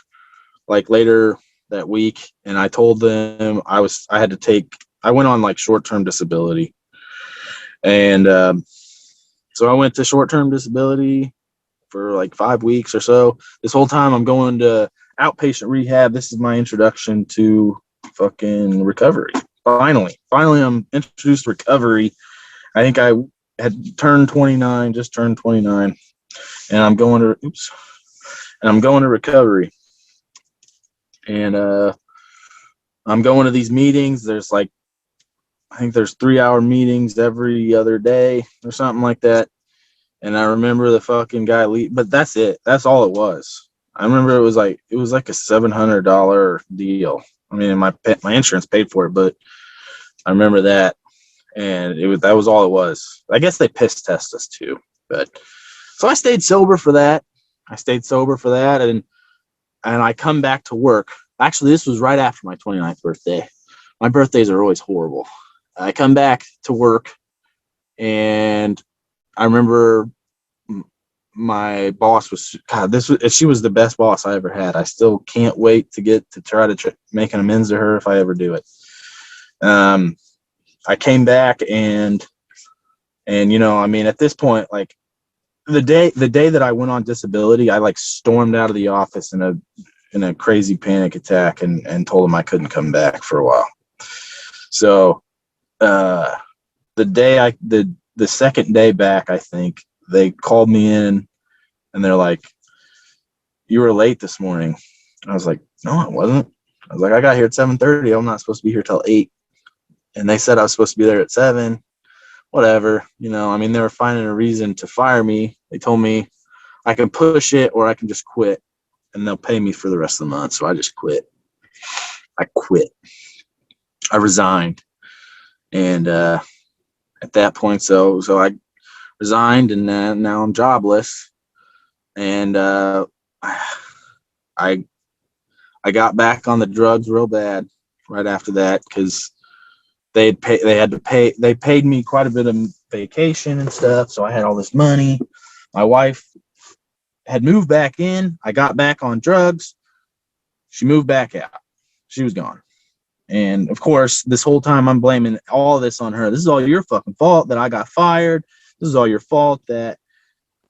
like later that week, and I told them I went on like short-term disability. And so I went to short-term disability for like 5 weeks or so. This whole time I'm going to outpatient rehab. This is my introduction to fucking recovery. Finally I'm introduced to recovery. I think had turned 29, just turned 29, and I'm going to recovery. And I'm going to these meetings. There's like, I think there's 3-hour meetings every other day or something like that. And I remember the fucking guy but that's it. That's all it was. I remember it was like a $700 deal. I mean, my insurance paid for it, but I remember that. And that was all it was. I guess they piss test us too. But so I stayed sober for that. And I come back to work. Actually, this was right after my 29th birthday. My birthdays are always horrible. I come back to work, and I remember my boss she was the best boss I ever had. I still can't wait to try to make an amends to her if I ever do it. I came back and I mean, at this point, like the day that I went on disability, I like stormed out of the office in a crazy panic attack and told them I couldn't come back for a while. So the second day back, I think they called me in and they're like, "You were late this morning." I was like, "No, I wasn't." I was like, "I got here at 7:30. I'm not supposed to be here till 8." And they said I was supposed to be there at 7. Whatever. I mean, they were finding a reason to fire me. They told me I can push it or I can just quit and they'll pay me for the rest of the month. So I just quit. I resigned. And at that point, so I resigned, and now I'm jobless. And I got back on the drugs real bad right after that because they paid me quite a bit of vacation and stuff, so I had all this money. My wife had moved back in. I got back on drugs. She moved back out. She was gone. And of course, this whole time I'm blaming all this on her. This is all your fucking fault that I got fired. This is all your fault that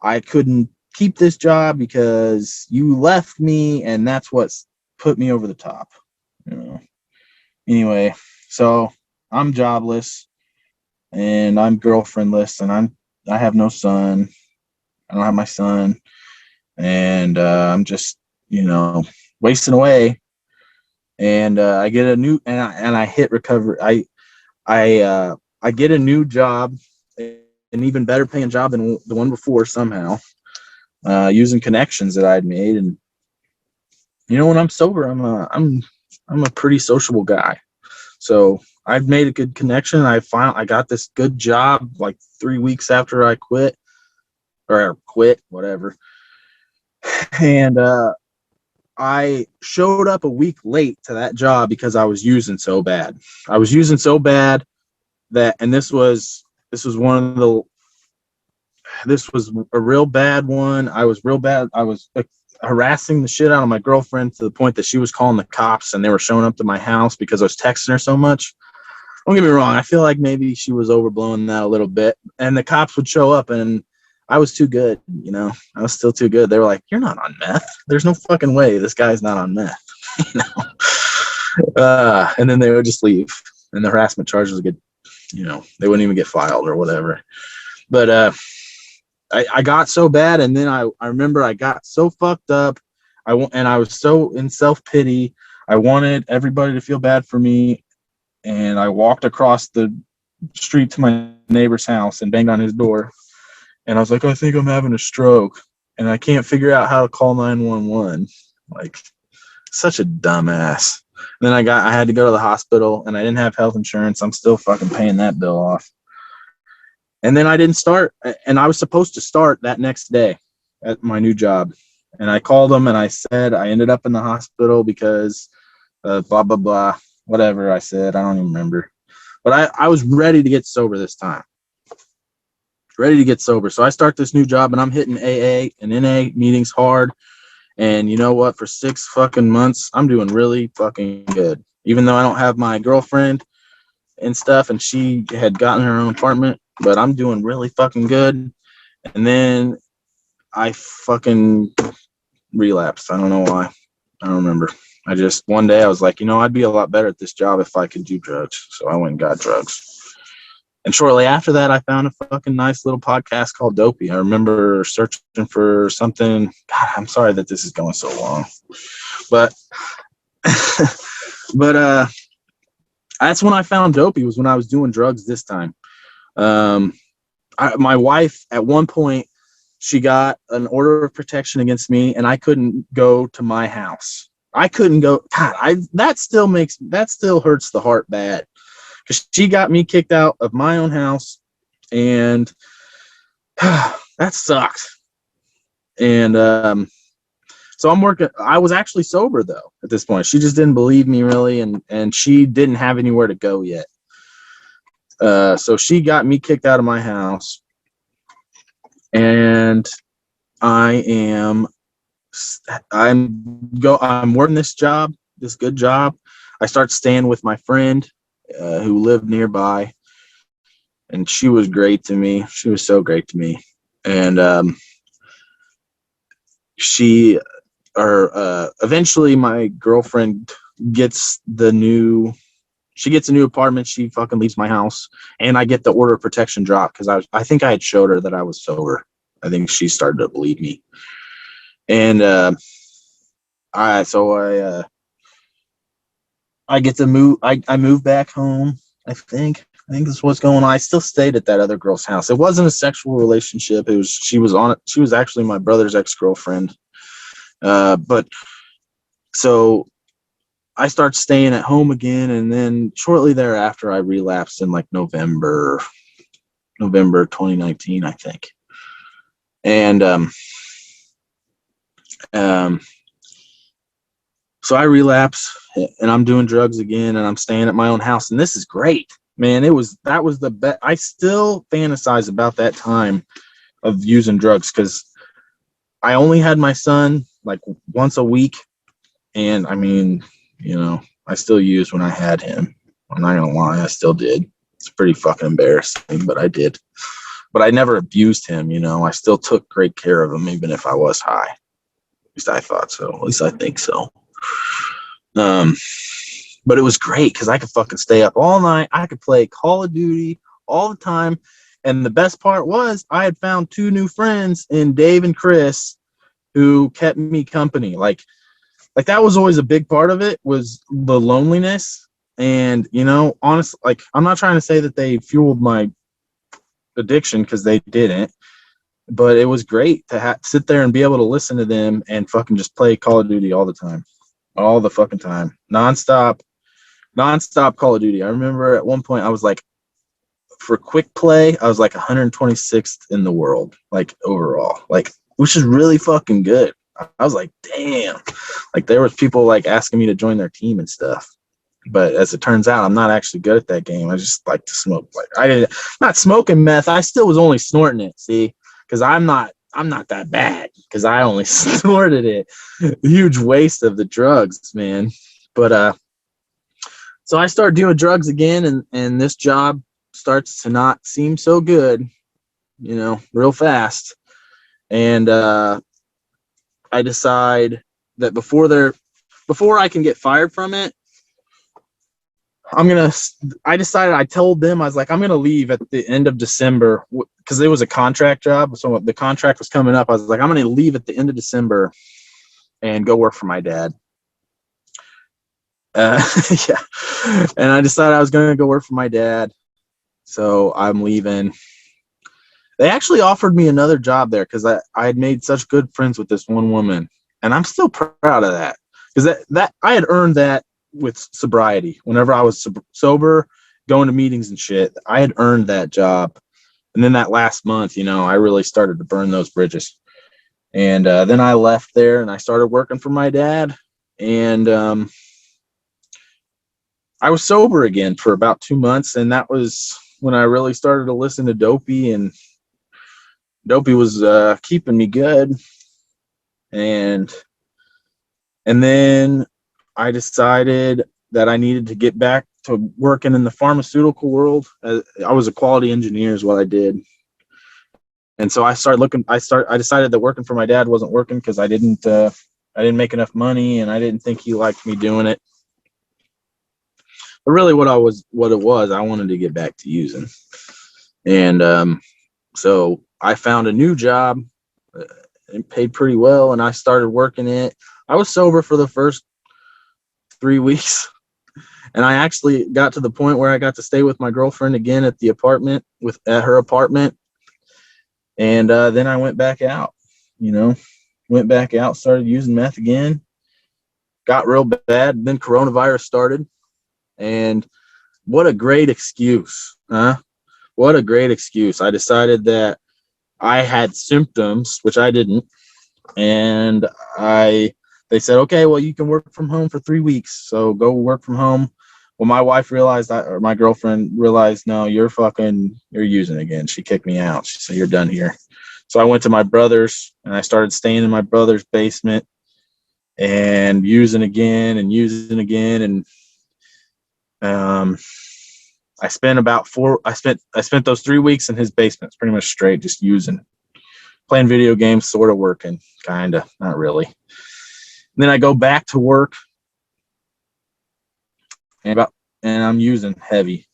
I couldn't keep this job because you left me, and that's what's put me over the top. Anyway, so I'm jobless and I'm girlfriendless, and I have no son. I don't have my son, and I'm just wasting away. And I get a new and I hit recovery. I get a new job, an even better paying job than the one before somehow, using connections that I'd made. And when I'm sober, I'm a pretty sociable guy. So I've made a good connection. I got this good job like 3 weeks after I quit, whatever. And I showed up a week late to that job because I was using so bad. I was using so bad that, and this was a real bad one. I was real bad. I was harassing the shit out of my girlfriend to the point that she was calling the cops, and they were showing up to my house because I was texting her so much. Don't get me wrong. I feel like maybe she was overblowing that a little bit, and the cops would show up, and I was too good. I was still too good. They were like, "You're not on meth. There's no fucking way this guy's not on meth." And then they would just leave, and the harassment charges would get, they wouldn't even get filed or whatever. But I got so bad, and then I remember I got so fucked up. I was so in self-pity. I wanted everybody to feel bad for me, and I walked across the street to my neighbor's house and banged on his door. And I was like, "I think I'm having a stroke, and I can't figure out how to call 911. Like, such a dumbass. And then I had to go to the hospital, and I didn't have health insurance. I'm still fucking paying that bill off. And then I didn't start, and I was supposed to start that next day at my new job. And I called them, and I said I ended up in the hospital because blah, blah, blah, whatever I said. I don't even remember. But I was ready to get sober this time. So I start this new job, and I'm hitting AA and NA meetings hard. And you know what? For 6 fucking months, I'm doing really fucking good. Even though I don't have my girlfriend and stuff, and she had gotten her own apartment, but I'm doing really fucking good. And then I fucking relapsed. I don't know why. I don't remember. One day I was like, I'd be a lot better at this job if I could do drugs. So I went and got drugs. And shortly after that, I found a fucking nice little podcast called Dopey. I remember searching for something. God, I'm sorry that this is going so long, but but that's when I found Dopey, was when I was doing drugs this time. My wife at one point, she got an order of protection against me, and I couldn't go to my house. I couldn't go. God, that still hurts the heart bad, because she got me kicked out of my own house, and that sucked. And so I'm working. I was actually sober though at this point. She just didn't believe me really, and she didn't have anywhere to go yet. So she got me kicked out of my house, and I'm working this job, this good job. I start staying with my friend who lived nearby, and she was great to me. She was so great to me, and eventually my girlfriend gets a new apartment. She fucking leaves my house, and I get the order of protection dropped because I think I had showed her that I was sober. I think she started to believe me, and I get to move. I moved back home. I think this is what's going on. I still stayed at that other girl's house. It wasn't a sexual relationship. She was actually my brother's ex-girlfriend. But so I start staying at home again, and then shortly thereafter I relapsed in like November 2019, I think. And so I relapse, and I'm doing drugs again, and I'm staying at my own house, and this is great, man. That was the best. I still fantasize about that time of using drugs, because I only had my son like once a week, and I mean, I still used when I had him. I'm not gonna lie, I still did. It's pretty fucking embarrassing, but I did. But I never abused him, I still took great care of him, even if I was high. At least I thought so. At least I think so. But it was great because I could fucking stay up all night. I could play Call of Duty all the time. And the best part was I had found 2 new friends in Dave and Chris who kept me company. Like that was always a big part of it, was the loneliness. And, honestly, like, I'm not trying to say that they fueled my addiction, because they didn't, but it was great to sit there and be able to listen to them and fucking just play Call of Duty all the time, all the fucking time, nonstop Call of Duty. I remember at one point I was like, for quick play, I was like 126th in the world, like overall, like, which is really fucking good. I was like, damn, like there was people like asking me to join their team and stuff. But as it turns out, I'm not actually good at that game. I just like to smoke. Like not smoking meth. I still was only snorting it. See, because I'm not that bad, because I only snorted it. Huge waste of the drugs, man. But so I start doing drugs again, and this job starts to not seem so good, real fast. And I decide that before I can get fired from it, I told them, I was like, I'm going to leave at the end of December, because it was a contract job. So the contract was coming up. I was like, I'm going to leave at the end of December and go work for my dad. Yeah. And I decided I was going to go work for my dad. So I'm leaving. They actually offered me another job there, because I had made such good friends with this one woman. And I'm still proud of that, because that I had earned that with sobriety. Whenever I was sober, going to meetings and shit, I had earned that job. And then that last month, I really started to burn those bridges. And then I left there and I started working for my dad. And I was sober again for about 2 months. And that was when I really started to listen to Dopey, and Dopey was keeping me good. And then I decided that I needed to get back to working in the pharmaceutical world. I was a quality engineer is what I did. And so I decided that working for my dad wasn't working, because I didn't make enough money, and I didn't think he liked me doing it. But really what it was, I wanted to get back to using. And so I found a new job. It paid pretty well, and I started working it. I was sober for the first 3 weeks, and I actually got to the point where I got to stay with my girlfriend again at the apartment, at her apartment. And then I went back out, started using meth again, got real bad. Then coronavirus started, and what a great excuse, huh? What a great excuse. I decided that I had symptoms, which I didn't, and they said, okay, well, you can work from home for 3 weeks, so go work from home. Well, my wife realized or my girlfriend realized, no, you're using again. She kicked me out. She said, you're done here. So I went to my brother's, and I started staying in my brother's basement and using again. And I spent those 3 weeks in his basement, pretty much straight, just using, playing video games, sort of working, kind of, not really. And then I go back to work, and I'm using heavy.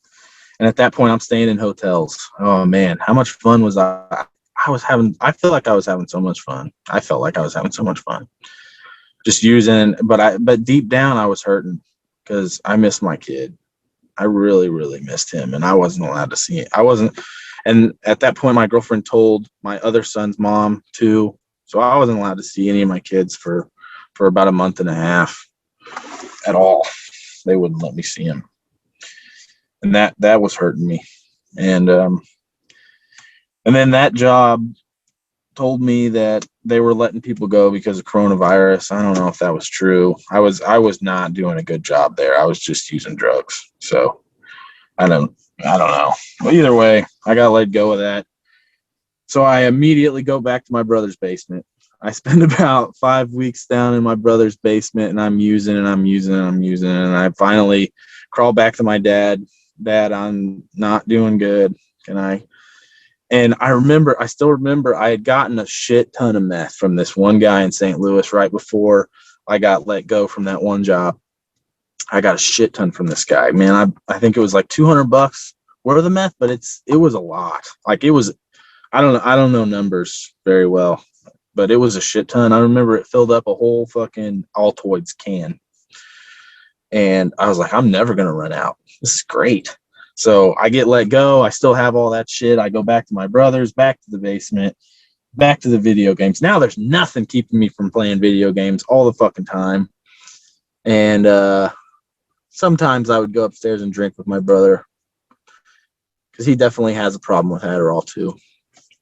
And at that point, I'm staying in hotels. Oh man, how much fun was I? I feel like I was having so much fun. I felt like I was having so much fun just using, but deep down I was hurting because I missed my kid. I really, really missed him, and I wasn't allowed to see it. And at that point, my girlfriend told my other son's mom too, so I wasn't allowed to see any of my kids for about a month and a half at all. They wouldn't let me see him, and that was hurting me. And then that job told me that they were letting people go because of coronavirus. I don't know if that was true. I was not doing a good job there. I was just using drugs. So I don't know. But either way, I got let go of that. So I immediately go back to my brother's basement. I spend about 5 weeks down in my brother's basement, and I'm using. And I finally crawl back to my dad. Dad, I'm not doing good. And I still remember I had gotten a shit ton of meth from this one guy in St. Louis right before I got let go from that one job. I got a shit ton from this guy, man. I think it was like $200 worth of the meth, but it was a lot. Like it was, I don't know numbers very well, but it was a shit ton. I remember it filled up a whole fucking Altoids can. And I was like, I'm never going to run out. This is great. So I get let go. I still have all that shit. I go back to my brother's, back to the basement, back to the video games. Now there's nothing keeping me from playing video games all the fucking time. And sometimes I would go upstairs and drink with my brother because he definitely has a problem with Adderall too.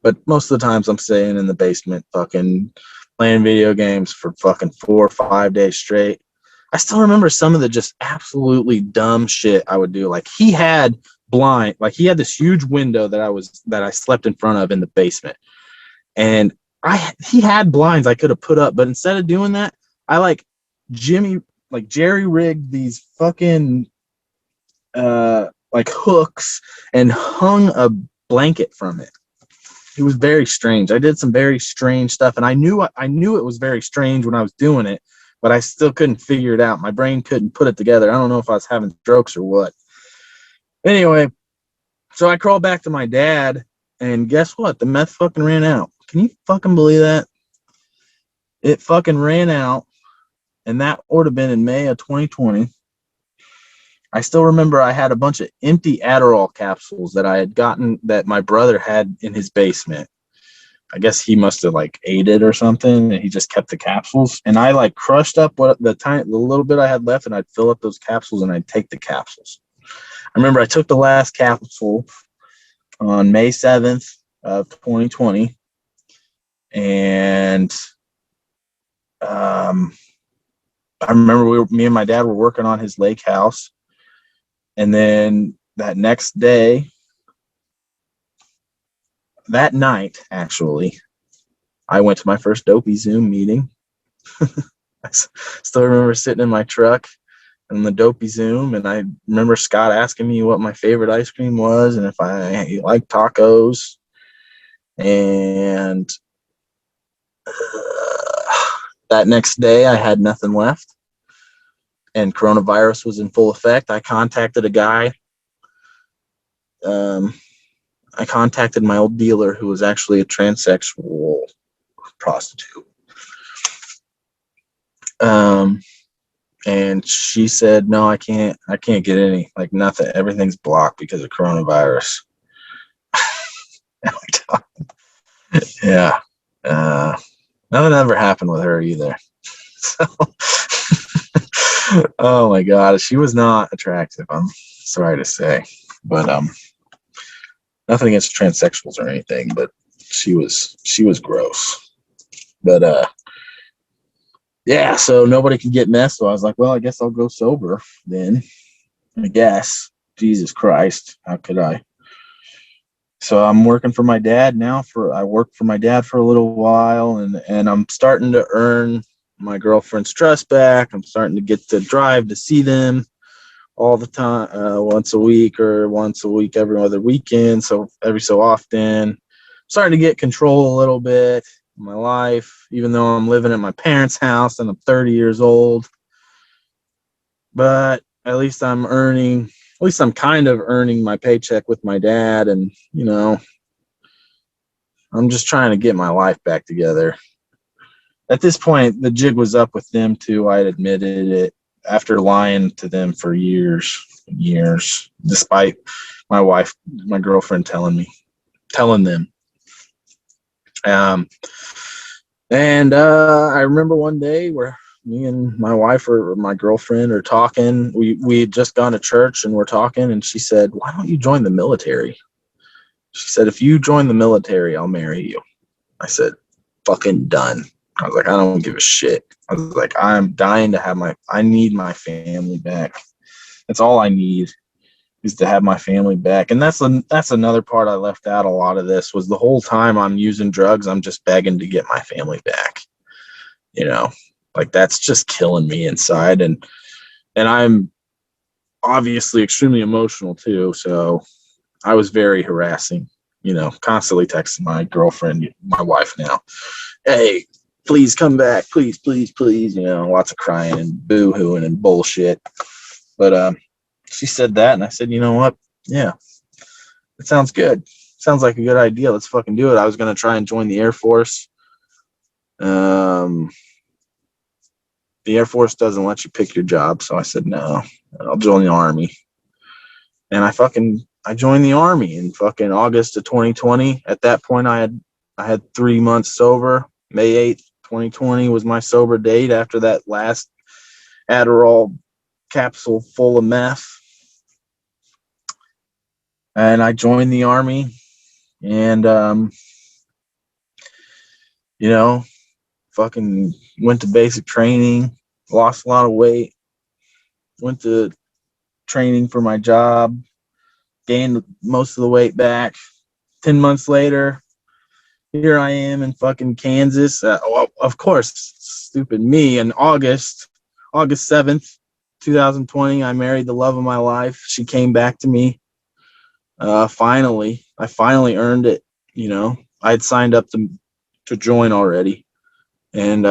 But most of the times I'm staying in the basement fucking playing video games for fucking 4 or 5 days straight. I still remember some of the just absolutely dumb shit I would do. Like he had this huge window that I slept in front of in the basement. And he had blinds I could have put up, but instead of doing that, I jerry rigged these fucking hooks and hung a blanket from it. It was very strange. I did some very strange stuff, and I knew it was very strange when I was doing it, but I still couldn't figure it out. My brain couldn't put it together. I don't know if I was having strokes or what. Anyway, so I crawled back to my dad, and guess what? The meth fucking ran out. Can you fucking believe that? It fucking ran out, and that would have been in May of 2020. I still remember I had a bunch of empty Adderall capsules that I had gotten that my brother had in his basement. I guess he must have ate it or something, and he just kept the capsules. And I crushed up the little bit I had left, and I'd fill up those capsules and I'd take the capsules. I remember I took the last capsule on May 7th of 2020, and I remember me and my dad were working on his lake house. And then that next day, that night, actually, I went to my first Dopey Zoom meeting. I still remember sitting in my truck in the Dopey Zoom, and I remember Scott asking me what my favorite ice cream was and if I like tacos. And that next day, I had nothing left. And coronavirus was in full effect. I contacted a guy. I contacted my old dealer, who was actually a transsexual prostitute. And she said, no, I can't get any, like, nothing. Everything's blocked because of coronavirus. Yeah. Nothing ever happened with her either. So, oh my God, she was not attractive. I'm sorry to say, but nothing against transsexuals or anything, but she was gross. But yeah, so nobody could get messed. So I was like, well, I guess I'll go sober then. I guess. Jesus Christ, how could I? So I'm working for my dad now. I worked for my dad for a little while, and I'm starting to earn my girlfriend's trust back. I'm starting to get to drive to see them all the time, once a week every other weekend. So every so often, I'm starting to get control a little bit of my life, even though I'm living at my parents' house and I'm 30 years old. But at least I'm kind of earning my paycheck with my dad, and I'm just trying to get my life back together. At this point, the jig was up with them too. I had admitted it after lying to them for years, despite my girlfriend telling them. And I remember one day where me and my wife or my girlfriend are talking. We had just gone to church and we're talking, and she said, "Why don't you join the military?" She said, "If you join the military, I'll marry you." I said, "Fucking done." I was like, I don't give a shit. I was like, I'm dying to I need my family back. That's all I need, is to have my family back. And that's another part I left out a lot of this, was the whole time I'm using drugs, I'm just begging to get my family back. Like, that's just killing me inside. And I'm obviously extremely emotional too. So I was very harassing, constantly texting my girlfriend, my wife now, "Hey, please come back, please, please, please," lots of crying and boo-hooing and bullshit. But she said that, and I said, you know what? Yeah, it sounds good. Sounds like a good idea. Let's fucking do it. I was going to try and join the Air Force. The Air Force doesn't let you pick your job, so I said, no, I'll join the Army. And I joined the Army in fucking August of 2020. At that point, I had 3 months sober. May 8th, 2020 was my sober date after that last Adderall capsule full of meth. And I joined the Army, and fucking went to basic training, lost a lot of weight, went to training for my job, gained most of the weight back. 10 months later, here I am in fucking Kansas. Of course, stupid me. In August 7th, 2020, I married the love of my life. She came back to me. Finally, I finally earned it. I had signed up to join already. And,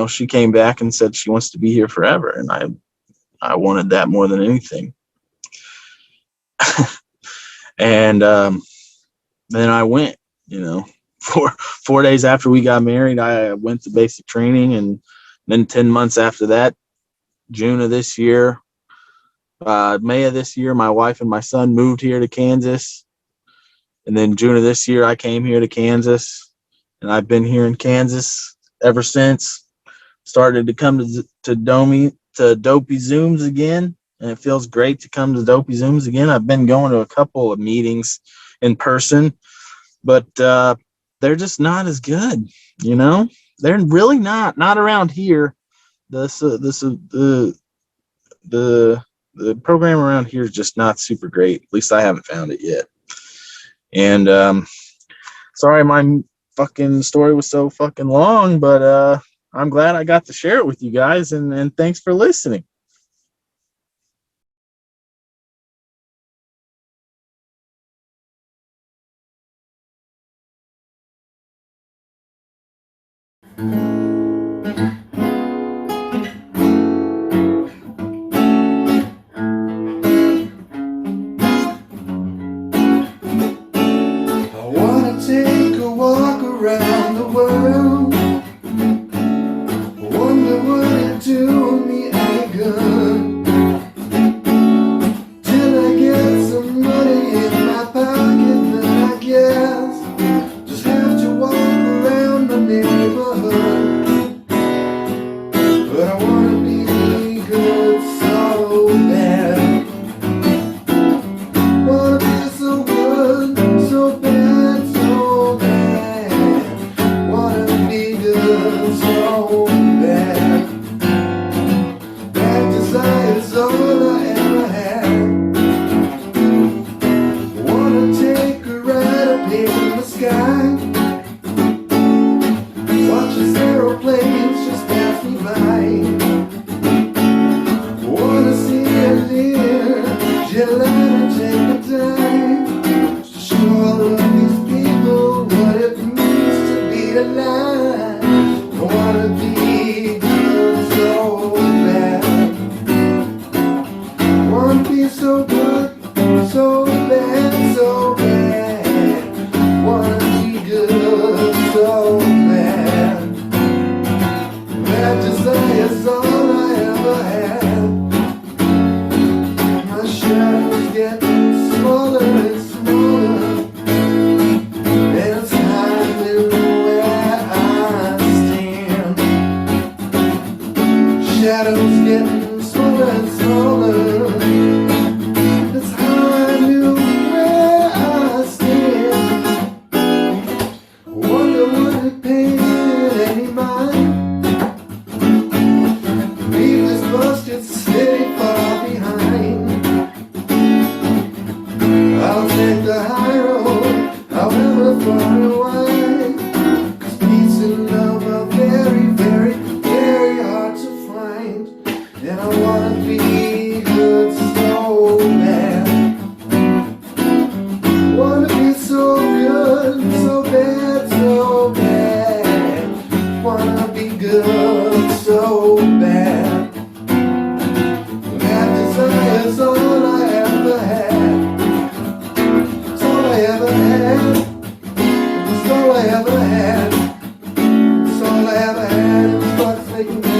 she came back and said she wants to be here forever. And I wanted that more than anything. And then I went, 4 days after we got married, I went to basic training. And then 10 months after that, June of this year, May of this year, my wife and my son moved here to Kansas. And then June of this year, I came here to Kansas. And I've been here in Kansas ever since. Started to come to Dopey Zooms again. And it feels great to come to Dopey Zooms again. I've been going to a couple of meetings in person, but they're just not as good, They're really not around here. The program around here is just not super great. At least I haven't found it yet. And sorry my fucking story was so fucking long, but I'm glad I got to share it with you guys, and thanks for listening. take a walk around the world. Wonder what it do me any good. Till I get some money in my pocket, then I guess just have to walk around my neighborhood. But I wanna be good so bad. Wanna be so good, so bad, so bad. Wanna be good so bad. That desire's all I ever had. Wanna take a ride up here in the sky. Watch as aeroplanes just pass me by. Wanna see a deer, gelato, take a time to show all of these people what it means to be alive. I wanna be good so bad. Wanna be so good, so bad, so bad. Wanna be good so bad. That desire's all I ever had. My shadow's getting smaller and smaller, and it's hiding where I stand. Shadows getting smaller and smaller, it's hiding where I stand. Wonder would it pain any mind? Leave this busted city far behind. I'll take the high road, however far and wide. 'Cause peace and love are very, very, very hard to find. And I wanna be good so bad. Wanna be so good, so bad, so bad. Wanna be good so bad. That desire's all I ever had. It's all I ever had. It's all I ever had. It's all I ever had. It's what's making me